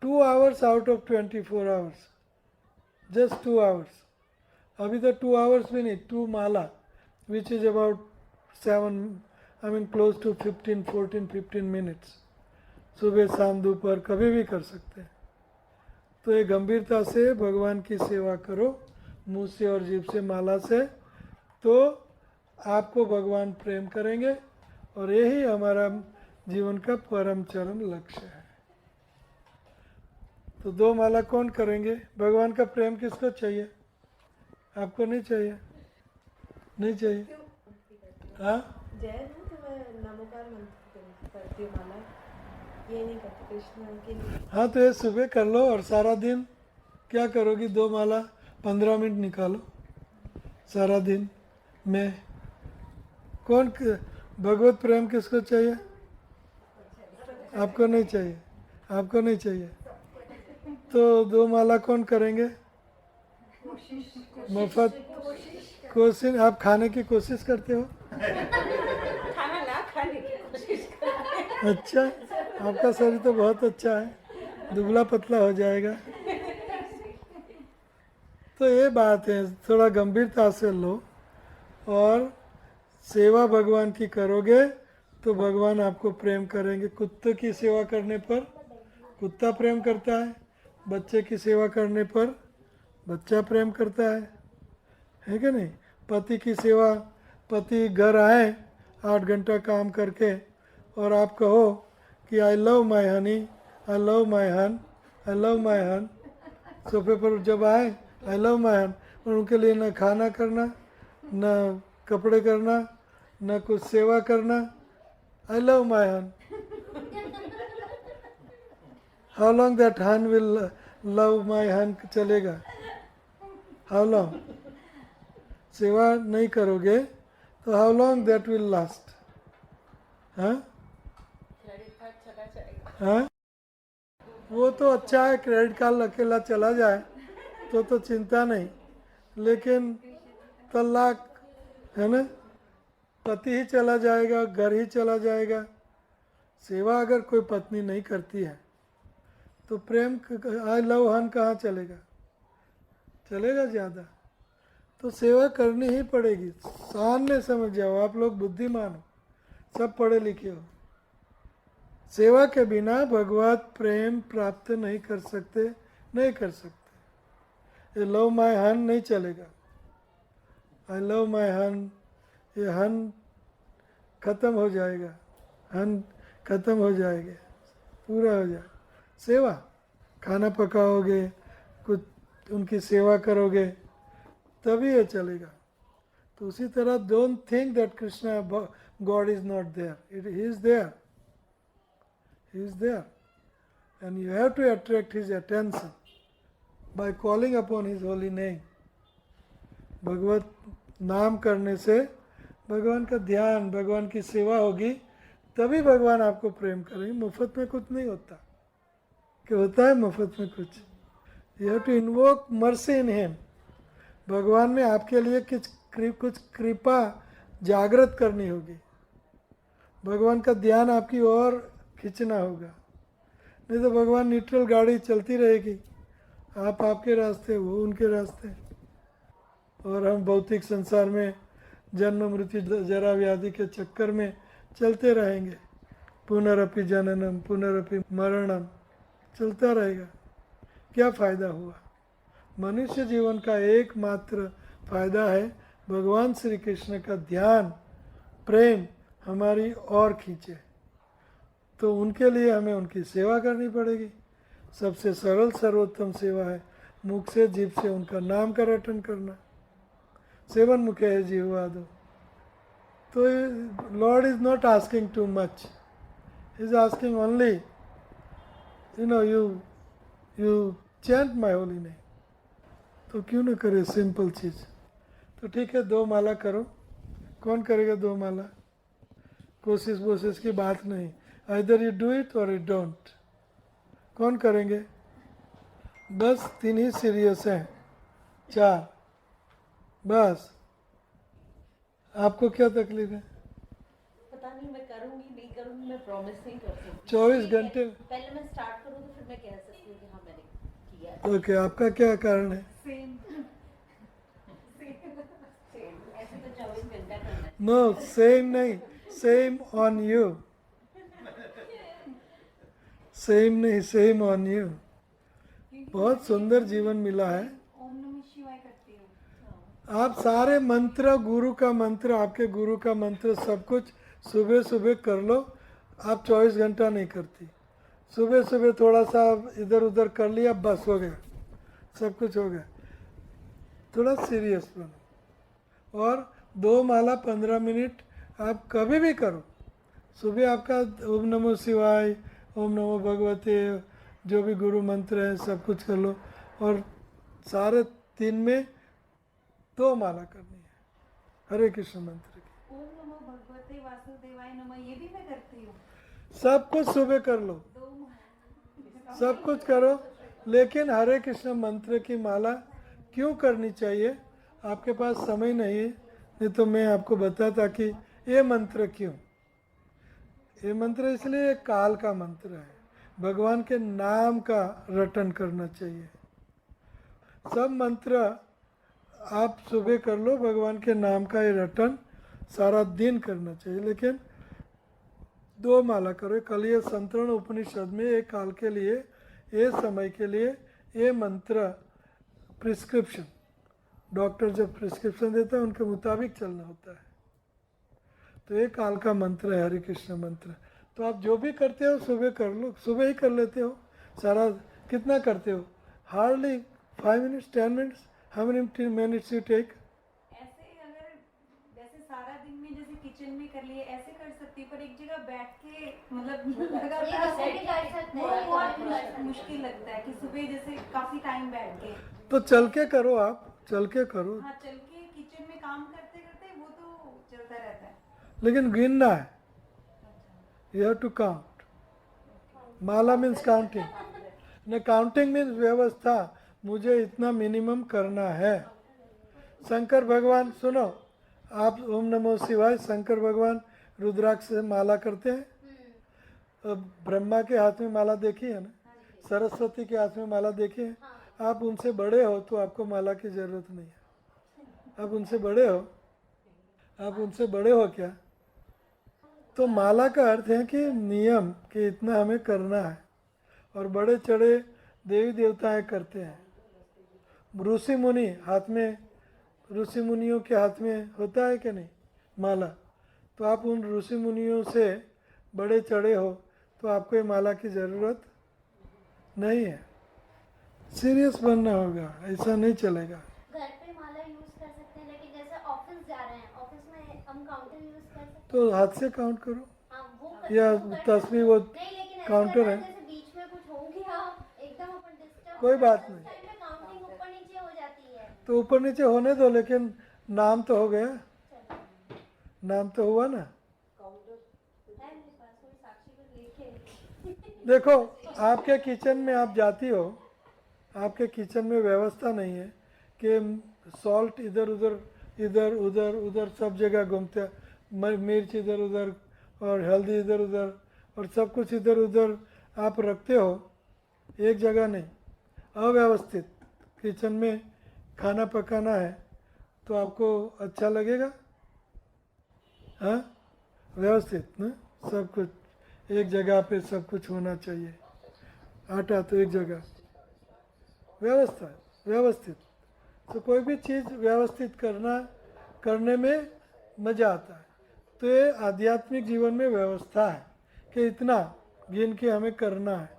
2 hours out of 24 hours, just 2 hours, अभी तो 2 आवर्स भी नहीं, 2 माला which is about 7 close to 15 minutes, सुबह शाम दोपहर कभी भी कर सकते हैं। तो ये गंभीरता से भगवान की सेवा करो, मुंह से और जीभ से, माला से, तो आपको भगवान प्रेम करेंगे, और यही हमारा जीवन का परम चरम लक्ष्य है। तो 2 माला कौन करेंगे? भगवान का प्रेम किसको चाहिए? आपको नहीं चाहिए? नहीं चाहिए? हाँ, जय हूँ तो मैं नामोकार मंत्र करती हूँ माला, ये नहीं करती कृष्ण के लिए। हाँ, तो ये सुबह कर लो, और सारा दिन क्या करोगी? 2 माला 15 मिनट निकालो सारा दिन में। कौन भगवत प्रेम किसको चाहिए? आपको नहीं चाहिए? आपको नहीं चाहिए तो 2 माला कौन करेंगे? मुफ्त कोशिश। आप खाने की कोशिश करते हो? खाना ना खाने की कोशिश करते। अच्छा, आपका शरीर तो बहुत अच्छा है, दुबला पतला हो जाएगा। तो ये बात है, थोड़ा गंभीरता से लो, और सेवा भगवान की करोगे तो भगवान आपको प्रेम करेंगे। कुत्ते की सेवा करने पर कुत्ता प्रेम करता है, बच्चे की सेवा करने पर बच्चा प्रेम करता है कि नहीं? पति की सेवा, पति घर आए 8 घंटा काम करके, और आप कहो कि I love my Honey, I love my हन, आई लव माई हन, सोफे पर जब आए आई लव माई हन, और उनके लिए न खाना करना, न कपड़े करना, न कुछ सेवा करना, आई लव माई हन। हाउ लॉन्ग दैट हन विल लव माई हन चलेगा? How long? सेवा नहीं करोगे तो how long that will last? हाँ, हाँ, वो तो अच्छा है, क्रेडिट कार्ड अकेला चला जाए तो चिंता नहीं, लेकिन तलाक है ना, पति ही चला जाएगा, घर ही चला जाएगा। सेवा अगर कोई पत्नी नहीं करती है तो प्रेम आई लव हन कहाँ चलेगा? चलेगा ज़्यादा। तो सेवा करनी ही पड़ेगी। सामने समझ जाओ, आप लोग बुद्धिमान हो, सब पढ़े लिखे हो, सेवा के बिना भगवत प्रेम प्राप्त नहीं कर सकते, नहीं कर सकते। ये लव माय हन नहीं चलेगा। आई लव माय हन, ये हन खत्म हो जाएगा, हन खत्म हो जाएगा, पूरा हो जाएगा। सेवा, खाना पकाओगे, कुछ उनकी सेवा करोगे, तभी ये चलेगा। तो उसी तरह don't think that Krishna God is not there, it he is there, he is there, and you have to attract his attention by calling upon his holy name. भगवत नाम करने से भगवान का ध्यान, भगवान की सेवा होगी, तभी भगवान आपको प्रेम करेंगे। मुफ्त में कुछ नहीं होता, कि होता है मुफ्त में कुछ। You have to invoke mercy in him. भगवान में आपके लिए कुछ कृपा जागृत करनी होगी, भगवान का ध्यान आपकी ओर खींचना होगा। नहीं तो भगवान न्यूट्रल गाड़ी चलती रहेगी, आप आपके रास्ते, वो उनके रास्ते, और हम भौतिक संसार में जन्म मृत्यु जरा व्याधि के चक्कर में चलते रहेंगे। पुनरपि जननम पुनरपि मरणम चलता रहेगा, क्या फ़ायदा हुआ? मनुष्य जीवन का एकमात्र फायदा है भगवान श्री कृष्ण का ध्यान, प्रेम हमारी ओर खींचे। तो उनके लिए हमें उनकी सेवा करनी पड़ेगी। सबसे सरल सर्वोत्तम सेवा है मुख से जीभ से उनका नाम का रटन करना। सेवन मुखे है जीवा दो। तो Lord is not asking too much, is asking only you chant my holy name. तो क्यों ना करे सिंपल चीज़। तो ठीक है, 2 माला करो। कौन करेगा 2 माला? कोशिश वोशिश की बात नहीं, आइदर यू डू इट और यू डोंट। कौन करेंगे? बस 3 ही सीरियस हैं, 4 बस। आपको क्या तकलीफ है? पता नहीं, मैं करूंगी नहीं करूंगी, मैं प्रॉमिस नहीं कर सकती। 24 घंटे पहले मैं स्टार्ट करूँ तो फिर मैं कह सकती हूँ कि हाँ मैंने किया। ओके, आपका क्या कारण है? सेम ऐसे तो 24 घंटा करना है। नो, सेम नहीं, सेम ऑन यू, सेम नहीं, सेम ऑन यू। बहुत सुंदर जीवन मिला है। ओम नमः शिवाय करती हूँ। आप सारे मंत्र, गुरु का मंत्र, आपके गुरु का मंत्र, सब कुछ सुबह सुबह कर लो। आप 24 घंटा नहीं करती, सुबह सुबह थोड़ा सा इधर उधर कर लिया, बस हो गया, सब कुछ हो गया। थोड़ा सीरियस बनो। और 2 माला 15 मिनट आप कभी भी करो। सुबह आपका ओम नमो शिवाय, ओम नमो भगवते, जो भी गुरु मंत्र है सब कुछ कर लो। और सारे 3 में 2 माला करनी है हरे कृष्ण मंत्र की। ओम नमो भगवते वासुदेवाय नमः ये भी मैं करती हूँ। सब कुछ सुबह कर लो, सब कुछ करो, लेकिन हरे कृष्ण मंत्र की माला क्यों करनी चाहिए? आपके पास समय नहीं है, नहीं तो मैं आपको बताता कि ये मंत्र क्यों। ये मंत्र इसलिए काल का मंत्र है, भगवान के नाम का रटन करना चाहिए। सब मंत्र आप सुबह कर लो, भगवान के नाम का ये रटन सारा दिन करना चाहिए, लेकिन 2 माला करो। कल ये संतरण उपनिषद में एक काल के लिए, ये समय के लिए ये मंत्र प्रिस्क्रिप्शन, डॉक्टर जब प्रिस्क्रिप्शन देता है उनके मुताबिक चलना होता है। तो ये काल का मंत्र है हरे कृष्ण मंत्र। तो आप जो भी करते हो सुबह कर लो, सुबह ही कर लेते हो सारा। कितना करते हो? Hardly 5 minutes, 10 minutes. How many minutes you take? ऐसे अगर जैसे सारा दिन में जैसे किचन में कर लिए ऐसे कर सकती हूँ, पर एक जगह बैठ के मतलब लगातार वो बहुत मुश्किल लगता है कि सुबह जैसे काफी टाइम बैठ के। तो चल के करो, आप चल के करो। हाँ, चल के किचन में काम करते करते वो तो चलता रहता है। लेकिन गिनना है, you have to count. Mala means counting, न काउंटिंग मीन्स व्यवस्था, मुझे इतना मिनिमम करना है। शंकर भगवान सुनो, आप ओम नमो शिवाय, शंकर भगवान रुद्राक्ष से माला करते हैं। ब्रह्मा के हाथ में माला देखी है ना, सरस्वती के हाथ में माला देखी है। आप उनसे बड़े हो तो आपको माला की जरूरत नहीं है। आप उनसे बड़े हो, आप उनसे बड़े हो क्या? तो माला का अर्थ है कि नियम कि इतना हमें करना है, और बड़े चढ़े देवी देवताएं करते हैं। ऋषि मुनि हाथ में, ऋषि मुनियों के हाथ में होता है कि नहीं माला, तो आप उन ऋषि मुनियों से बड़े चढ़े हो तो आपको ये माला की ज़रूरत नहीं है। सीरियस बनना होगा, ऐसा नहीं चलेगा। घर पे माला यूज कर सकते हैं, लेकिन जैसे ऑफिस जा रहे हैं, ऑफिस में हम काउंटर यूज कर सकते हैं। तो हाथ से काउंट करो, हाँ, या वो कर तस्वीर वो नहीं, लेकिन ऐसा काउंटर करना है, जैसे बीच में कुछ हो गया एकदम अपन डिस्टर्ब, कोई बात नहीं। काउंटिंग ऊपर नीचे हो जाती है। तो ऊपर नीचे होने दो, लेकिन नाम तो हो गया, नाम तो हुआ ना। है मेरे पास कोई साक्षी को लेके। देखो आपके किचन में आप जाती हो, आपके किचन में व्यवस्था नहीं है कि सॉल्ट इधर उधर इधर उधर उधर सब जगह घूमते हैं, मिर्च इधर उधर और हल्दी इधर उधर और सब कुछ इधर उधर आप रखते हो, एक जगह नहीं। अव्यवस्थित किचन में खाना पकाना है तो आपको अच्छा लगेगा? हाँ, व्यवस्थित ना, सब कुछ एक जगह पे सब कुछ होना चाहिए। आटा तो एक जगह, व्यवस्था व्यवस्थित। तो कोई भी चीज़ व्यवस्थित करने में मज़ा आता है। तो ये आध्यात्मिक जीवन में व्यवस्था है कि इतना गिन के हमें करना है,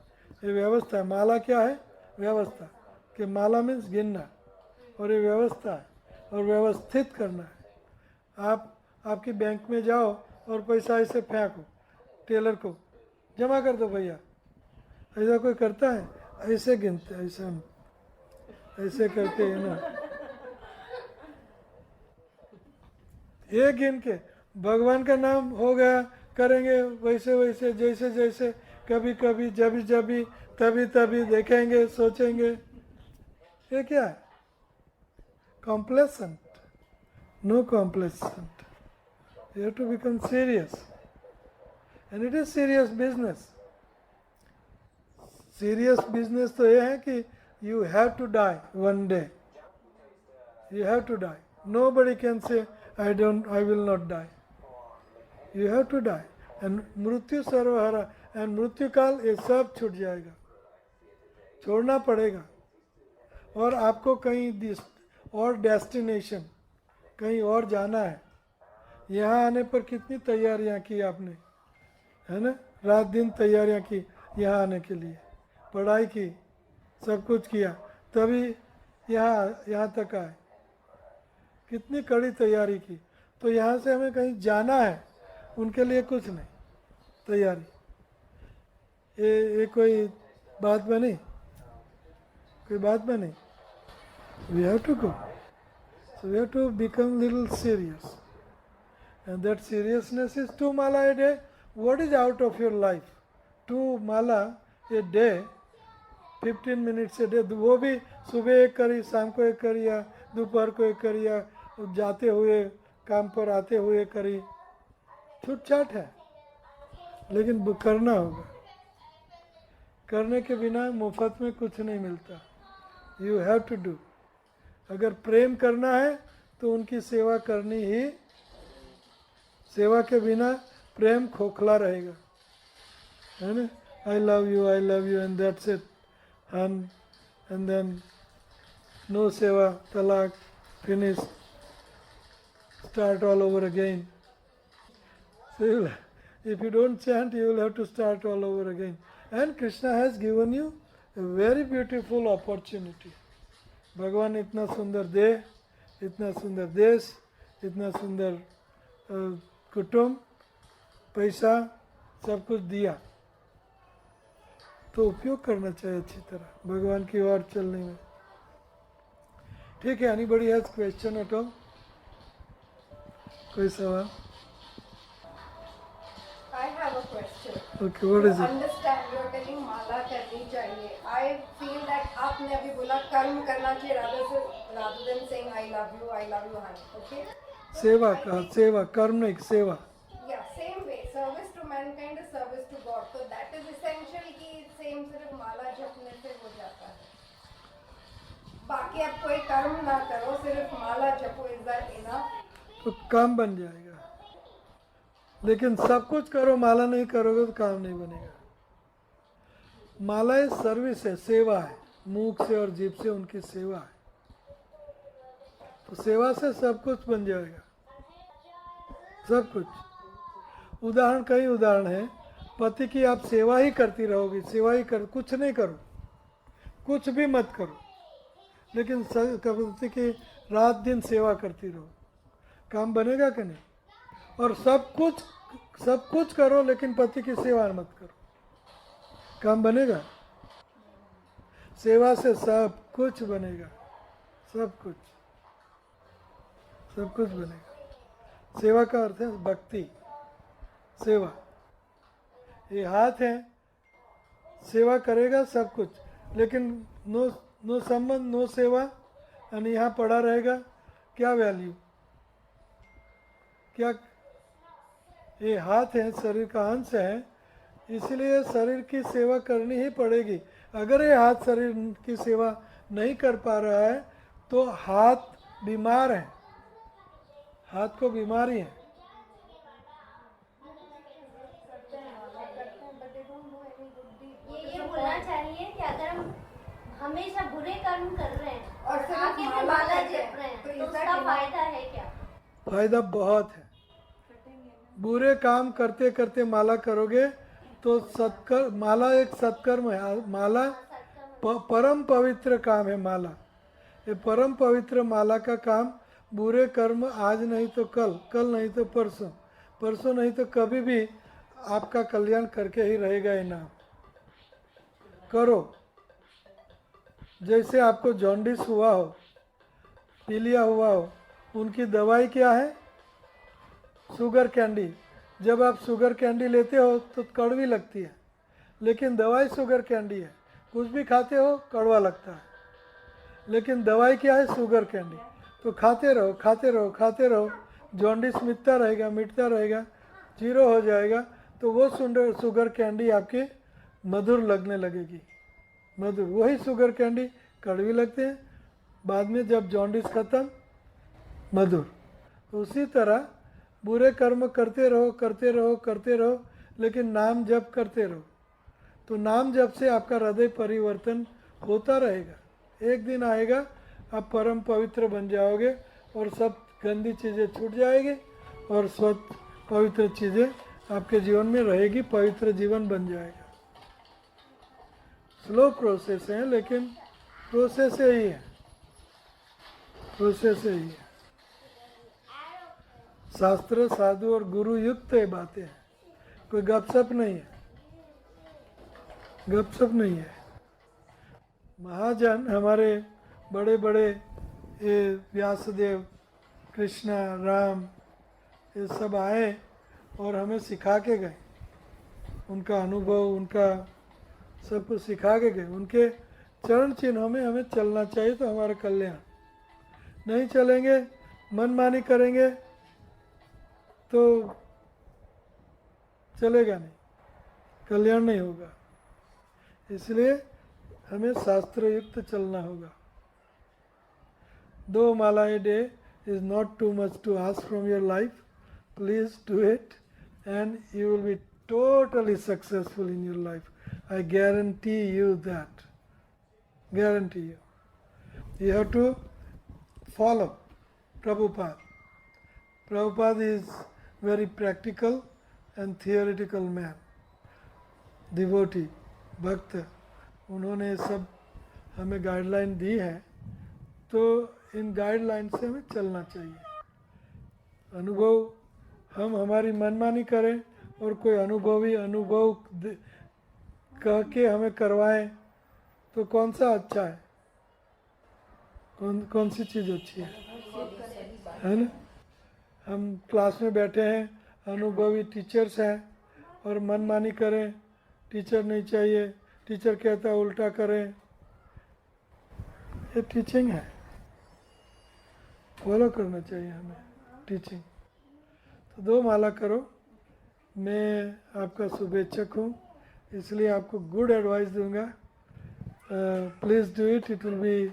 ये व्यवस्था है। माला क्या है? व्यवस्था, कि माला मीन्स गिनना, और ये व्यवस्था है और व्यवस्थित करना है। आपकी बैंक में जाओ और पैसा ऐसे फेंको, टेलर को जमा कर दो भैया, ऐसा कोई करता है? ऐसे गिनते, ऐसे करके है ना, ये गिन के भगवान का नाम हो गया, करेंगे वैसे वैसे जैसे जैसे, कभी कभी जभी जभी तभी तभी देखेंगे सोचेंगे। ये क्या है? Complacent, no complacent. You have to become serious, and it is serious business. Serious business तो ये है कि you have to die one day. You have to die. Nobody can say I will not die. You have to die. And मृत्यु सर्वहरा, and मृत्यु काल ये सब छूट जाएगा, छोड़ना पड़ेगा। और आपको कहीं और डेस्टिनेशन, कहीं और जाना है। यहाँ आने पर कितनी तैयारियाँ की आपने, है ना, रात दिन तैयारियाँ की यहाँ आने के लिए, पढ़ाई की, सब कुछ किया, तभी यहाँ तक आए। कितनी कड़ी तैयारी की। तो यहाँ से हमें कहीं जाना है, उनके लिए कुछ नहीं तैयारी। ये कोई बात बनी? कोई बात बनी? We have to go. So we have to become little serious. And that seriousness is 2 mala a day. What is out of your life? 2 mala a day, 15 minutes a day. वो भी सुबह एक करी, शाम को एक करी, या दोपहर को एक करी, या जाते हुए काम पर आते हुए करी। छूट छाट है, लेकिन करना होगा। करने के बिना मुफ्त में कुछ नहीं मिलता। You have to do. अगर प्रेम करना है तो उनकी सेवा करनी ही। सेवा के बिना प्रेम खोखला रहेगा, है ना। I love you and that's it, and then no seva, तलाक, finish, start all over again. So if you don't chant, you will have to start all over again. And Krishna has given you a very beautiful opportunity. भगवान इतना सुंदर देह, इतना सुंदर देश, इतना सुंदर कुटुंब, पैसा, सब कुछ दिया, तो उपयोग करना चाहिए अच्छी तरह भगवान की ओर चलने में। ठीक है, anybody has question at all? कोई सवाल? I have a question. Okay, what is it? Understand, you are telling माला करनी चाहिए. I feel that आपने अभी बोला कर्म करना चाहिए rather than saying I love you, honey. Okay? सेवा का, सेवा कर्म नहीं, सेवा। Yeah, same way. Service to mankind is service to God. So that is essential कि same सिर्फ माला जपने से हो जाता है। बाकी आप कोई कर्म ना करो, सिर्फ माला जपो, is that enough? तो काम बन जाएगा। लेकिन सब कुछ करो, माला नहीं करोगे तो काम नहीं बनेगा। माला एक सर्विस है, सेवा है, मुख से और जीभ से उनकी सेवा है। तो सेवा से सब कुछ बन जाएगा, सब कुछ। उदाहरण, कई उदाहरण है। पति की आप सेवा ही करती रहोगी, सेवा ही कर, कुछ नहीं करो, कुछ भी मत करो, लेकिन पति की रात दिन सेवा करती रहो, काम बनेगा कि नहीं? और सब कुछ करो लेकिन पति की सेवा मत करो, काम बनेगा? सेवा से सब कुछ बनेगा, सब कुछ बनेगा। सेवा का अर्थ है भक्ति, सेवा। ये हाथ है, सेवा करेगा सब कुछ, लेकिन नो संबंध, नो सेवा, और यहाँ पड़ा रहेगा, क्या वैल्यू, क्या? ये हाथ है, शरीर का अंश है, इसलिए शरीर की सेवा करनी ही पड़ेगी। अगर ये हाथ शरीर की सेवा नहीं कर पा रहा है तो हाथ बीमार है, हाथ को बीमारी है। ये बोलना चाहिए कि अगर हम हमेशा बुरे कर्म कर रहे हैं और सिर्फ आगे से माला माला जप जप रहे हैं तो तो इसका उसका क्या? फायदा है क्या? फायदा बहुत है। बुरे काम करते करते माला करोगे तो सत्कर, माला एक सत्कर्म है। माला परम पवित्र काम है। माला, ये परम पवित्र माला का काम, बुरे कर्म आज नहीं तो कल, कल नहीं तो परसों, परसों नहीं तो कभी भी आपका कल्याण करके ही रहेगा। ये नाम करो। जैसे आपको जॉन्डिस हुआ हो, पीलिया हुआ हो, उनकी दवाई क्या है? Sugar candy. जब आप शुगर कैंडी लेते हो तो कड़वी लगती है, लेकिन दवाई शुगर कैंडी है। कुछ भी खाते हो कड़वा लगता है, लेकिन दवाई क्या है? Sugar candy. तो खाते रहो, खाते रहो, खाते रहो, जॉन्डिस मिटता रहेगा, मिटता रहेगा, जीरो हो जाएगा। तो वो शुगर कैंडी आपकी मधुर लगने लगेगी, मधुर। वही शुगर कैंडी कड़वी लगते हैं, बाद में जब जॉन्डिस खत्म, मधुर। तो उसी तरह बुरे कर्म करते रहो, करते रहो, करते रहो, लेकिन नाम जप करते रहो। तो नाम जप से आपका हृदय परिवर्तन होता रहेगा। एक दिन आएगा आप परम पवित्र बन जाओगे और सब गंदी चीज़ें छूट जाएगी और स्वच्छ पवित्र चीज़ें आपके जीवन में रहेगी, पवित्र जीवन बन जाएगा। स्लो प्रोसेस है, लेकिन प्रोसेस यही है, प्रोसेस यही है। शास्त्र, साधु और गुरु युक्त ये बातें हैं, कोई गपशप नहीं है, गपशप नहीं है। महाजन हमारे बड़े बड़े, ये व्यासदेव, कृष्णा, राम, ये सब आए और हमें सिखा के गए। उनका अनुभव, उनका सब कुछ सिखा के गए। उनके चरण चिन्हों में हमें चलना चाहिए तो हमारा कल्याण। नहीं चलेंगे, मनमानी करेंगे तो चलेगा नहीं, कल्याण नहीं होगा। इसलिए हमें शास्त्र युक्त चलना होगा। 2 माला a day is not too much to ask from your life. Please do it and you will be totally successful in your life. I guarantee you that. Guarantee you. You have to follow Prabhupada. Prabhupada is very practical and theoretical man. Devotee, भक्त, उन्होंने सब हमें guideline दी है, तो इन guideline से हमें चलना चाहिए। अनुभव हम हमारी मनमानी करें और कोई अनुभवी अनुभव कह के हमें करवाएं तो कौन सा अच्छा है? कौन सी चीज़ अच्छी है ना? हम क्लास में बैठे हैं, अनुभवी टीचर्स हैं और मनमानी करें, टीचर नहीं चाहिए, टीचर कहता है उल्टा करें, ये टीचिंग है। फॉलो करना चाहिए हमें टीचिंग। तो 2 माला करो। मैं आपका शुभेच्छक हूँ, इसलिए आपको गुड एडवाइस दूंगा। Please do it, it will be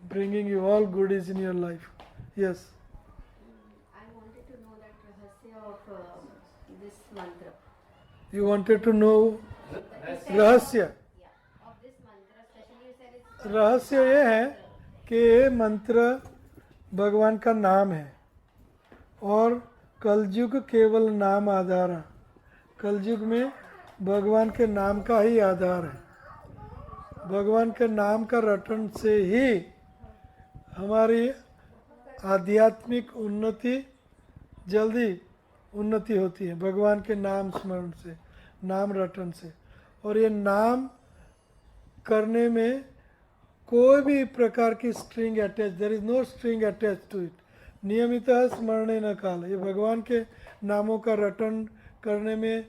bringing you all good is in your life. Yes. I wanted to know that rahasya of You wanted to know रहस्य. रहस्य ये है कि ये मंत्र भगवान का नाम है और कलयुग केवल नाम आधार है. कलयुग में भगवान के नाम का ही आधार है. भगवान के नाम का रटन से ही हमारी आध्यात्मिक उन्नति जल्दी उन्नति होती है. भगवान के नाम स्मरण से, नाम रटन से. और ये नाम करने में कोई भी प्रकार की string attach, there is no string attach to it. नियमितः स्मरणे न काल. ये भगवान के नामों का रटन करने में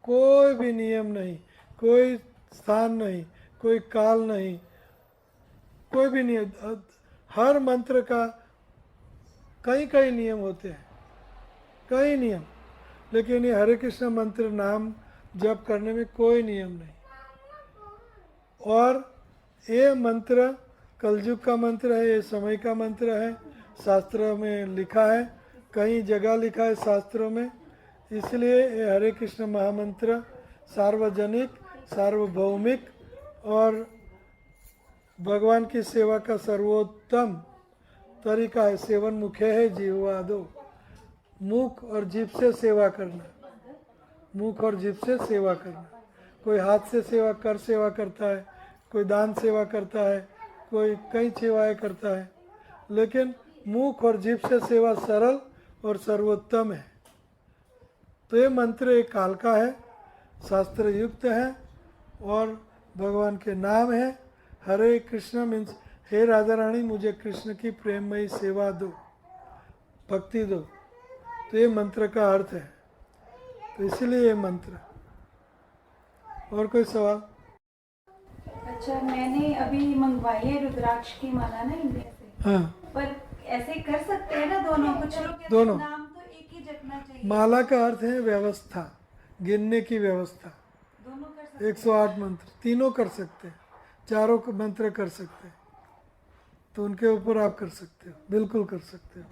कोई भी नियम नहीं, कोई स्थान नहीं, कोई काल नहीं, कोई भी नियम. हर मंत्र का कई कई नियम होते हैं, कई नियम. लेकिन ये हरे कृष्ण मंत्र नाम जप करने में कोई नियम नहीं. और ये मंत्र कलयुग का मंत्र है, ये समय का मंत्र है. शास्त्र में लिखा है, कई जगह लिखा है शास्त्रों में. इसलिए ये हरे कृष्ण महामंत्र सार्वजनिक, सार्वभौमिक और भगवान की सेवा का सर्वोत्तम तरीका है. सेवन मुखे है जीवा दो. मुख और जीभ से सेवा करना, मुख और जीभ से सेवा करना. कोई हाथ से सेवा करता है, कोई दान सेवा करता है, कोई कई सेवाएं करता है. लेकिन मुख और जीभ से सेवा सरल और सर्वोत्तम है. तो ये मंत्र एक काल का है, शास्त्र युक्त है और भगवान के नाम है. हरे कृष्ण मीन्स हे राधा रानी मुझे कृष्ण की प्रेममयी सेवा दो, भक्ति दो. तो ये मंत्र का अर्थ है. तो इसलिए ये मंत्र. और कोई सवाल? अच्छा, मैंने अभी मंगवाई है रुद्राक्ष की माला ना इंडिया से. हाँ, पर ऐसे कर सकते हैं ना दोनों? कुछ लोग कहते हैं दोनों. नाम तो एक ही जपना चाहिए. माला का अर्थ है व्यवस्था, गिनने की व्यवस्था. दोनों कर सकते 108 मंत्र तीनों कर सकते हैं, चारों मंत्र कर सकते हैं. तो उनके ऊपर आप कर सकते हो, बिल्कुल कर सकते हो.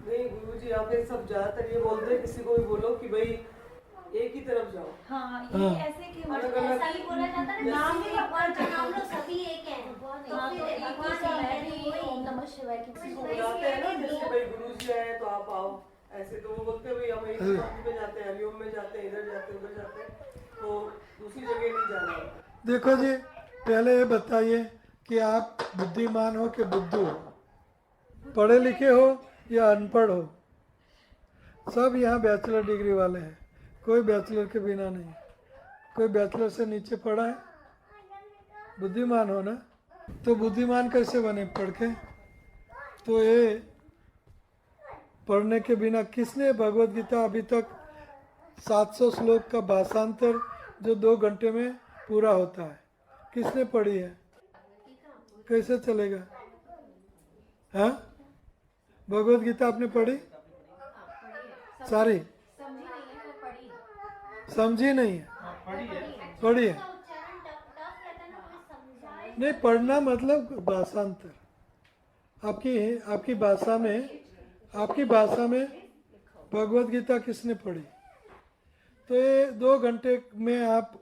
नहीं गुरुजी, यहाँ पे सब ज्यादातर ये बोलते हैं किसी को भी बोलो कि भाई एक ही तरफ जाओ. हाँ, हाँ. ये ऐसे क्यों? अलग अलग ऐसा ही बोला जाता है ना, नाम किसी भी भगवान का भगवान नाम लो सभी एक हैं. तो हाँ, फिर तो एक ही भगवान सब का है. भी ओम नमः शिवाय की किसी को बुलाते हैं ना, जैसे भाई गुरुजी आए तो आप आओ, ऐसे तो वो बोलते हैं भाई हम एक मंदिर पे जाते हैं, हरिओम में जाते हैं, इधर जाते हैं, उधर जाते हैं, तो दूसरी जगह नहीं जाना. देखो जी, पहले ये बताइए कि आप बुद्धिमान हो कि बुद्धू हो, पढ़े लिखे हो या अनपढ़ हो. सब यहाँ बैचलर डिग्री वाले हैं, कोई बैचलर के बिना नहीं. कोई बैचलर से नीचे पढ़ा है? बुद्धिमान हो ना. तो बुद्धिमान कैसे बने? पढ़ के. तो ये पढ़ने के बिना किसने भगवत गीता अभी तक 700 श्लोक का भाषांतर जो 2 घंटे में पूरा होता है, किसने पढ़ी है? कैसे चलेगा? हाँ, भगवत गीता आपने पढ़ी सारी? समझी नहीं है? पढ़ी है. नहीं, पढ़ना मतलब भाषांतर. आपकी भाषा में भगवत गीता किसने पढ़ी? तो ये 2 घंटे में आप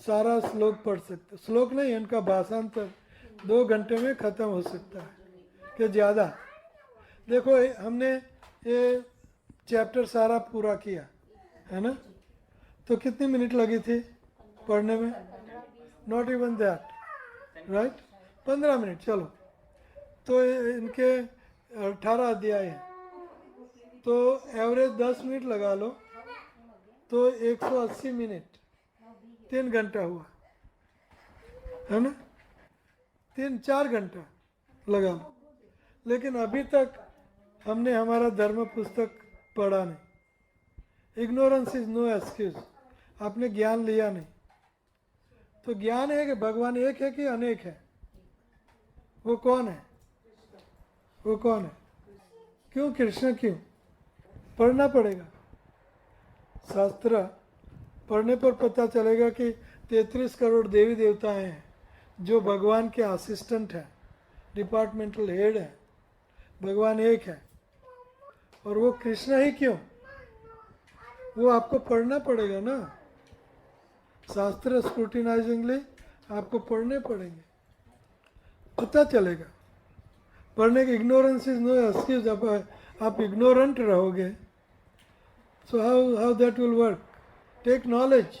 सारा श्लोक पढ़ सकते. श्लोक नहीं, इनका भाषांतर 2 घंटे में खत्म हो सकता है कि ज़्यादा. देखो हमने ये चैप्टर सारा पूरा किया है ना, तो कितनी मिनट लगी थी पढ़ने में? Not even that, right. 15 minute. चलो, तो इनके 18 अध्याय हैं, तो एवरेज 10 मिनट लगा लो, तो 180 मिनट, 3 घंटा हुआ है ना. 3-4 घंटा लगा लो. लेकिन अभी तक हमने हमारा धर्म पुस्तक पढ़ा नहीं. Ignorance is no excuse. आपने ज्ञान लिया नहीं. तो ज्ञान है कि भगवान एक है कि अनेक है? वो कौन है? वो कौन है? क्यों कृष्ण? क्यों पढ़ना पड़ेगा? शास्त्र पढ़ने पर पता चलेगा कि 33 करोड़ देवी देवताएं हैं जो भगवान के असिस्टेंट हैं, डिपार्टमेंटल हेड है. भगवान एक है. और वो कृष्ण ही क्यों? वो आपको पढ़ना पड़ेगा ना. शास्त्र स्क्रूटिनाइजिंगली आपको पढ़ने पड़ेंगे, पता चलेगा। पढ़ने की इग्नोरेंस इज नो एक्सक्यूज। आप इग्नोरेंट रहोगे, so how that will work? Take knowledge,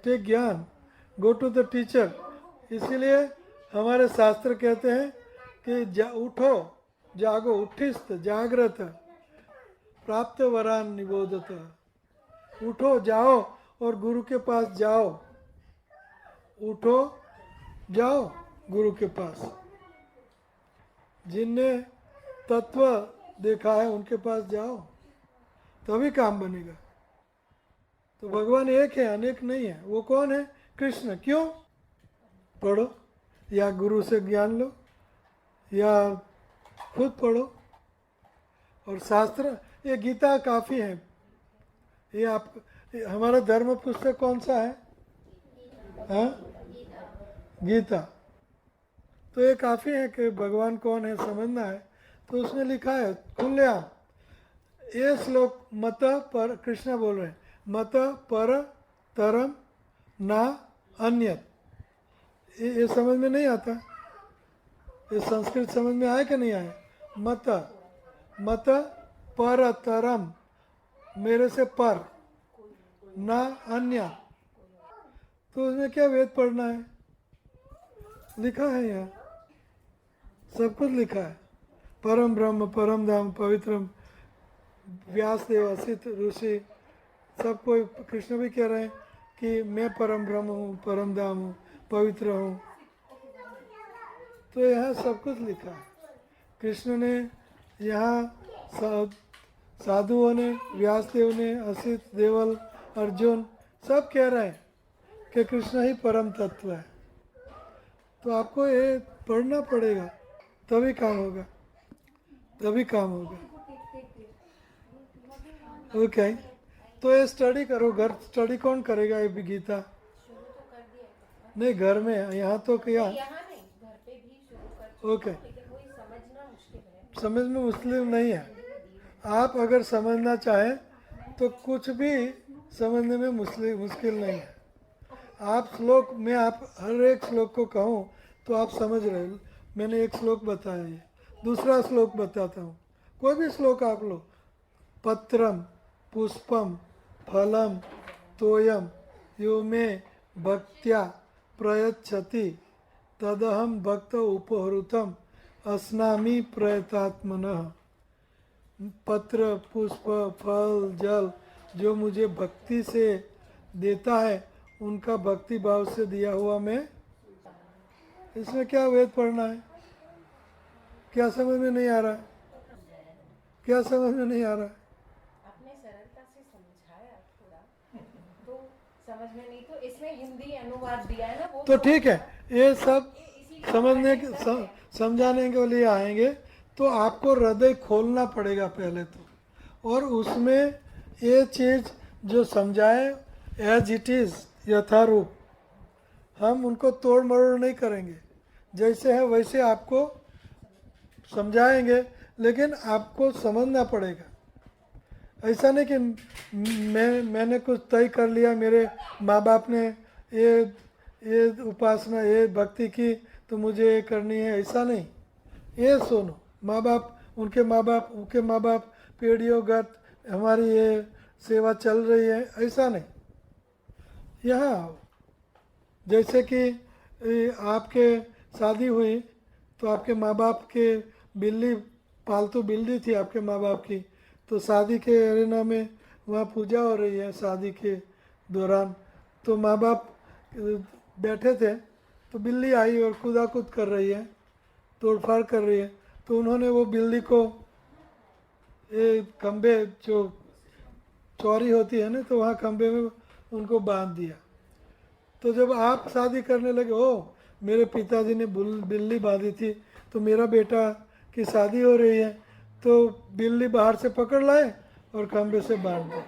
take gyan, go to the teacher. इसीलिए हमारे शास्त्र कहते हैं कि उठो, जागो, उठिस्त जागृत प्राप्त वरान निबोधत। उठो, जाओ और गुरु के पास जाओ। उठो, जाओ गुरु के पास। जिनने तत्व देखा है उनके पास जाओ, तभी काम बनेगा। तो भगवान एक है, अनेक नहीं है। वो कौन है? कृष्ण। क्यों? पढ़ो, या गुरु से ज्ञान लो, या खुद पढ़ो। और शास्त्र, ये गीता काफ़ी है। ये आप, हमारा धर्म पुस्तक कौन सा है? हाँ, गीता। तो ये काफ़ी है कि भगवान कौन है समझना है। तो उसमें लिखा है खुलेआम, ये श्लोक मत पर, कृष्ण बोल रहे हैं, मत पर तरम ना अन्यत। ये समझ में नहीं आता। ये संस्कृत समझ में आया कि नहीं आया? मत, मत पर तरम, मेरे से पर, ना अन्य। तो उसमें क्या वेद पढ़ना है? लिखा है यहाँ, सब कुछ लिखा है। परम ब्रह्म, परम धाम, पवित्रम, व्यासदेव, असित ऋषि, सब कोई, कृष्ण भी कह रहे हैं कि मैं परम ब्रह्म हूँ, परम धाम हूँ, पवित्र हूँ। तो यहाँ सब कुछ लिखा है। कृष्ण ने यहाँ, साधुओं ने, व्यासदेव ने, असित, देवल, अर्जुन, सब कह रहे हैं कि कृष्ण ही परम तत्व है। तो आपको ये पढ़ना पड़ेगा, तभी काम होगा, तभी काम होगा। ओके, तो ये स्टडी करो। घर स्टडी कौन करेगा? ये भी गीता नहीं, घर में, यहाँ तो क्या? ओके, समझ में मुश्किल नहीं है। आप अगर समझना चाहें तो कुछ भी समझने में मुश्किल नहीं है। आप श्लोक में, आप हर एक श्लोक को कहूँ तो आप समझ रहे हो। मैंने एक श्लोक बताया, ये दूसरा श्लोक बताता हूँ। कोई भी श्लोक आप लो, पत्रम पुष्पम फलम तोयम यो मे भक्त्या प्रयच्छति तदहम भक्त उपहृतम अस्नामि प्रयतात्मनः। पत्र, पुष्प, फल, जल जो मुझे भक्ति से देता है, उनका भक्ति भाव से दिया हुआ मैं। इसमें क्या वेद पढ़ना है? क्या समझ में नहीं आ रहा? क्या समझ में नहीं आ रहा? आपने सरलता से समझाया थोड़ा, तो समझ में नहीं, तो इसमें हिंदी अनुवाद दिया है ना, वो तो ठीक है, ये सब समझने के, समझाने के लिए आएंगे तो आपको हृदय खोलना पड़ेगा पहले तो। और उसमें ये चीज़ जो समझाए एज इट इज़, यथारूप, हम उनको तोड़ मरोड़ नहीं करेंगे। जैसे है वैसे आपको समझाएंगे, लेकिन आपको समझना पड़ेगा। ऐसा नहीं कि मैंने कुछ तय कर लिया, मेरे माँ बाप ने ये उपासना, ये भक्ति की, तो मुझे ये करनी है, ऐसा नहीं। ये सुनो, माँ बाप, उनके माँ बाप पीढ़ियोंगत हमारी ये सेवा चल रही है, ऐसा नहीं। यहाँ आओ, जैसे कि आपके शादी हुई तो आपके माँ बाप के बिल्ली, पालतू बिल्ली थी आपके माँ बाप की, तो शादी के अरेना में वहाँ पूजा हो रही है शादी के दौरान, तो माँ बाप बैठे थे, तो बिल्ली आई और कूदाकूद कर रही है, तोड़फाड़ कर रही है। तो उन्होंने वो बिल्ली को ये खम्भे जो चौरी होती है ना, तो वहाँ खम्भे में उनको बांध दिया। तो जब आप शादी करने लगे, ओ मेरे पिताजी ने बिल्ली बांधी थी, तो मेरा बेटा की शादी हो रही है, तो बिल्ली बाहर से पकड़ लाए और खम्भे से बांध दिए।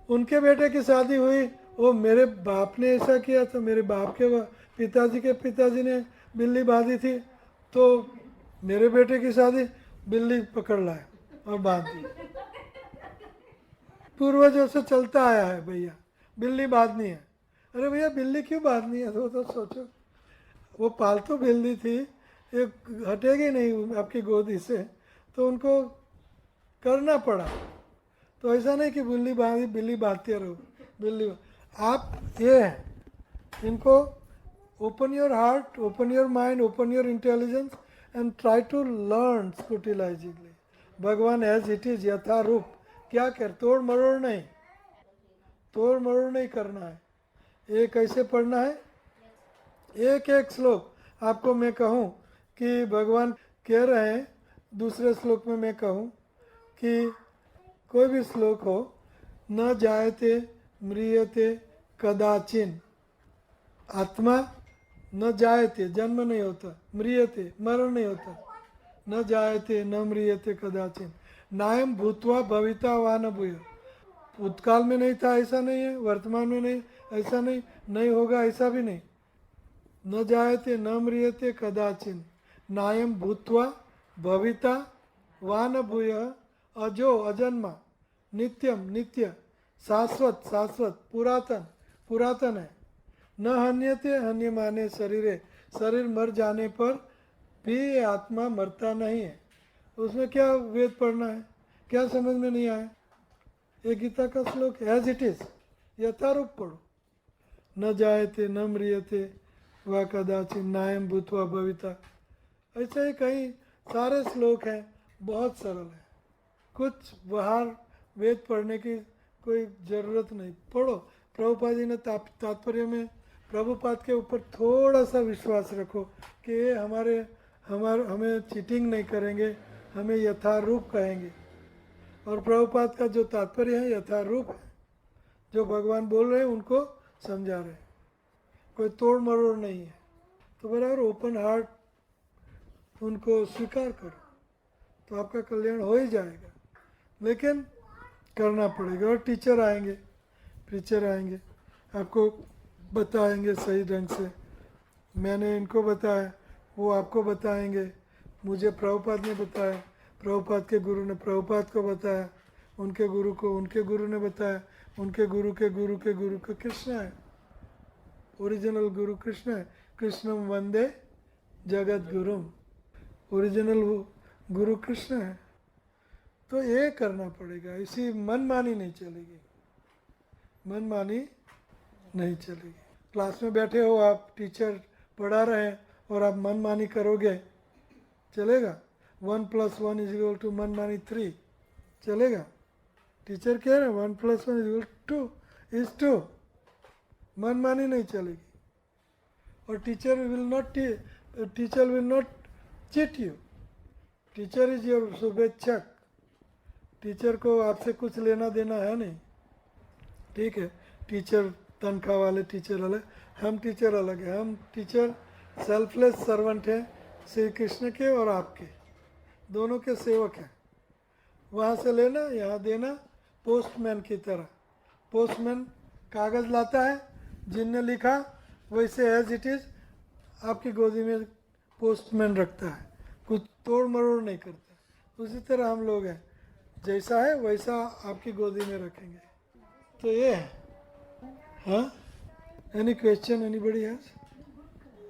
उनके बेटे की शादी हुई, वो मेरे बाप ने ऐसा किया, तो मेरे बाप के पिताजी ने बिल्ली बांधी थी, तो मेरे बेटे की शादी बिल्ली पकड़ लाए और बांध दी। पूर्वजों से चलता आया है भैया, बिल्ली बांधनी है। अरे भैया बिल्ली क्यों बांधनी है, तो सोचो, वो पालतू बिल्ली थी, ये हटेगी नहीं आपकी गोदी से, तो उनको करना पड़ा। तो ऐसा नहीं कि बिल्ली बांधते रहो, बिल्ली आप ये है, इनको open your heart, open your mind, open your intelligence and try to learn scrutinizingly भगवान एज इट इज, यथारूप। क्या कर, तोड़ मरोड़ नहीं, तोड़ मरोड़ नहीं करना है। ये कैसे पढ़ना है, एक एक श्लोक आपको मैं कहूँ कि भगवान कह रहे हैं, दूसरे श्लोक में मैं कहूँ कि कोई भी श्लोक हो, न जायते म्रियते कदाचिन, आत्मा न जायते, जन्म नहीं होता, म्रियते मरण नहीं होता, न जायते न म्रियते कदाचिन, नायम भूतवा भविता वा न भूय, भूतकाल में नहीं था ऐसा नहीं है, वर्तमान में नहीं ऐसा नहीं, नहीं होगा ऐसा भी नहीं। न जायते न म्रियते कदाचिन, नायम भूतवा भविता वा न भूय, अजो अजन्मा, नित्यम नित्य, शाश्वत शाश्वत, पुरातन पुरातन है, न हन्यते हन्यमाने शरीरे, शरीर मर जाने पर भी ये आत्मा मरता नहीं है। उसमें क्या वेद पढ़ना है, क्या समझ में नहीं आया, ये गीता का श्लोक एज इट इज, यथारूप पढ़ो। न जायते न म्रियते वा कदाचिन, नायम भूतवा भविता, ऐसे ही कई सारे श्लोक हैं, बहुत सरल है, कुछ बाहर वेद पढ़ने की कोई ज़रूरत नहीं, पढ़ो। प्रभुपाद जी ने तात्पर्य में प्रभुपाद के ऊपर थोड़ा सा विश्वास रखो कि ये हमें चीटिंग नहीं करेंगे, हमें यथारूप कहेंगे। और प्रभुपाद का जो तात्पर्य है यथारूप है, जो भगवान बोल रहे हैं उनको समझा रहे हैं, कोई तोड़ मरोड़ नहीं है। तो बराबर ओपन हार्ट उनको स्वीकार करो, तो आपका कल्याण हो ही जाएगा। लेकिन करना पड़ेगा, और टीचर आएंगे, प्रीचर आएंगे, आपको बताएंगे सही ढंग से। मैंने इनको बताया, वो आपको बताएंगे, मुझे प्रभुपाद ने बताया, प्रभुपाद के गुरु ने प्रभुपाद को बताया, उनके गुरु को उनके गुरु ने बताया, उनके गुरु के गुरु के गुरु के कृष्ण है, ओरिजिनल गुरु कृष्ण है। कृष्णम वंदे जगत गुरुम, ओरिजिनल गुरु कृष्ण है। तो ये करना पड़ेगा, इसी मनमानी नहीं चलेगी, मनमानी नहीं चलेगी। क्लास में बैठे हो आप, टीचर पढ़ा रहे हैं और आप मनमानी करोगे, चलेगा? 1 + 1 = मनमानी 3, चलेगा? टीचर कह रहे हैं 1 + 1 = 2, मनमानी नहीं चलेगी। और teacher will not cheat you, teacher is your शुभेच्छक, टीचर को आपसे कुछ लेना देना है नहीं, ठीक है? टीचर तनख्वाह वाले टीचर अलग, हम टीचर अलग है। हम टीचर सेल्फलेस सर्वेंट हैं श्री कृष्ण के और आपके, दोनों के सेवक हैं। वहाँ से लेना, यहाँ देना, पोस्टमैन की तरह। पोस्टमैन कागज़ लाता है, जिनने लिखा वैसे एज इट इज़ आपकी गोदी में पोस्टमैन रखता है, कुछ तोड़ मरोड़ नहीं करता। उसी तरह हम लोग हैं, जैसा है वैसा आपकी गोदी में रखेंगे। तो ये है। हाँ, any question, anybody has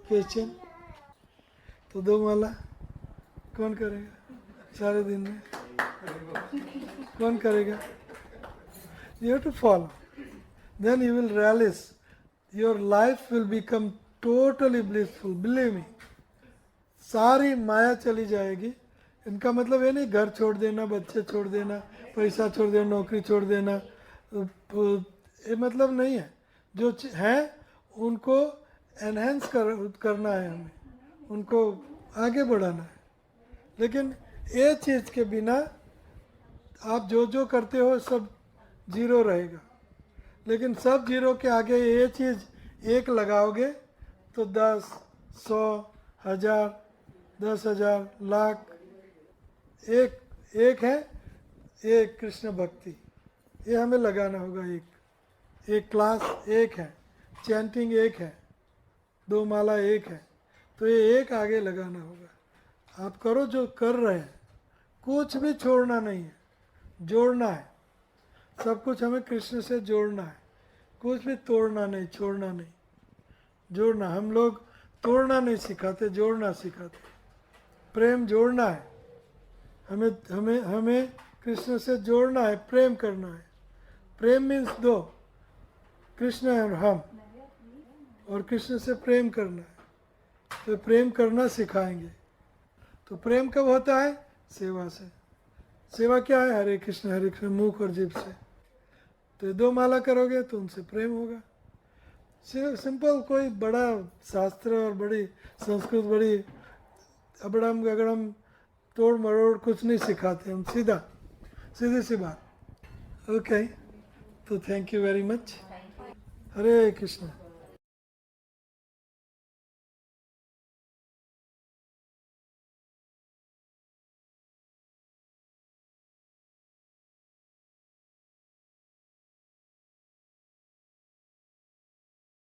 question? तो 2 माला कौन करेगा सारे दिन में? कौन करेगा? You have to follow, then you will realize your life will become totally blissful, believe me। सारी माया चली जाएगी। इनका मतलब ये नहीं घर छोड़ देना, बच्चे छोड़ देना, पैसा छोड़ देना, नौकरी छोड़ देना, ये मतलब नहीं है। जो है उनको एनहेंस करना है, हमें उनको आगे बढ़ाना है। लेकिन ये चीज़ के बिना आप जो करते हो सब जीरो रहेगा। लेकिन सब जीरो के आगे ये चीज़ एक लगाओगे तो 10, 100, 1000, 10,000, लाख एक है। ये कृष्ण भक्ति, ये हमें लगाना होगा। एक क्लास एक है, चैंटिंग एक है, 2 माला एक है, तो ये एक आगे लगाना होगा। आप करो जो कर रहे हैं, कुछ भी छोड़ना नहीं है, जोड़ना है। सब कुछ हमें कृष्ण से जोड़ना है, कुछ भी तोड़ना नहीं, छोड़ना नहीं, जोड़ना। हम लोग तोड़ना नहीं सिखाते, जोड़ना सिखाते। प्रेम जोड़ना है, हमें हमें हमें कृष्ण से जोड़ना है, प्रेम करना है। प्रेम मीन्स दो, कृष्ण और हम, और कृष्ण से प्रेम करना है। तो प्रेम करना सिखाएंगे। तो प्रेम कब होता है? सेवा से। सेवा क्या है? हरे कृष्ण मुख और जीभ से। तो ये 2 माला करोगे तो उनसे प्रेम होगा। सिंपल, कोई बड़ा शास्त्र और बड़ी संस्कृत, बड़ी अबड़म गगड़म तोड़ मरोड़ कुछ नहीं सिखाते हम, सीधी सी बात। ओके, तो thank you very much. Hare Krishna.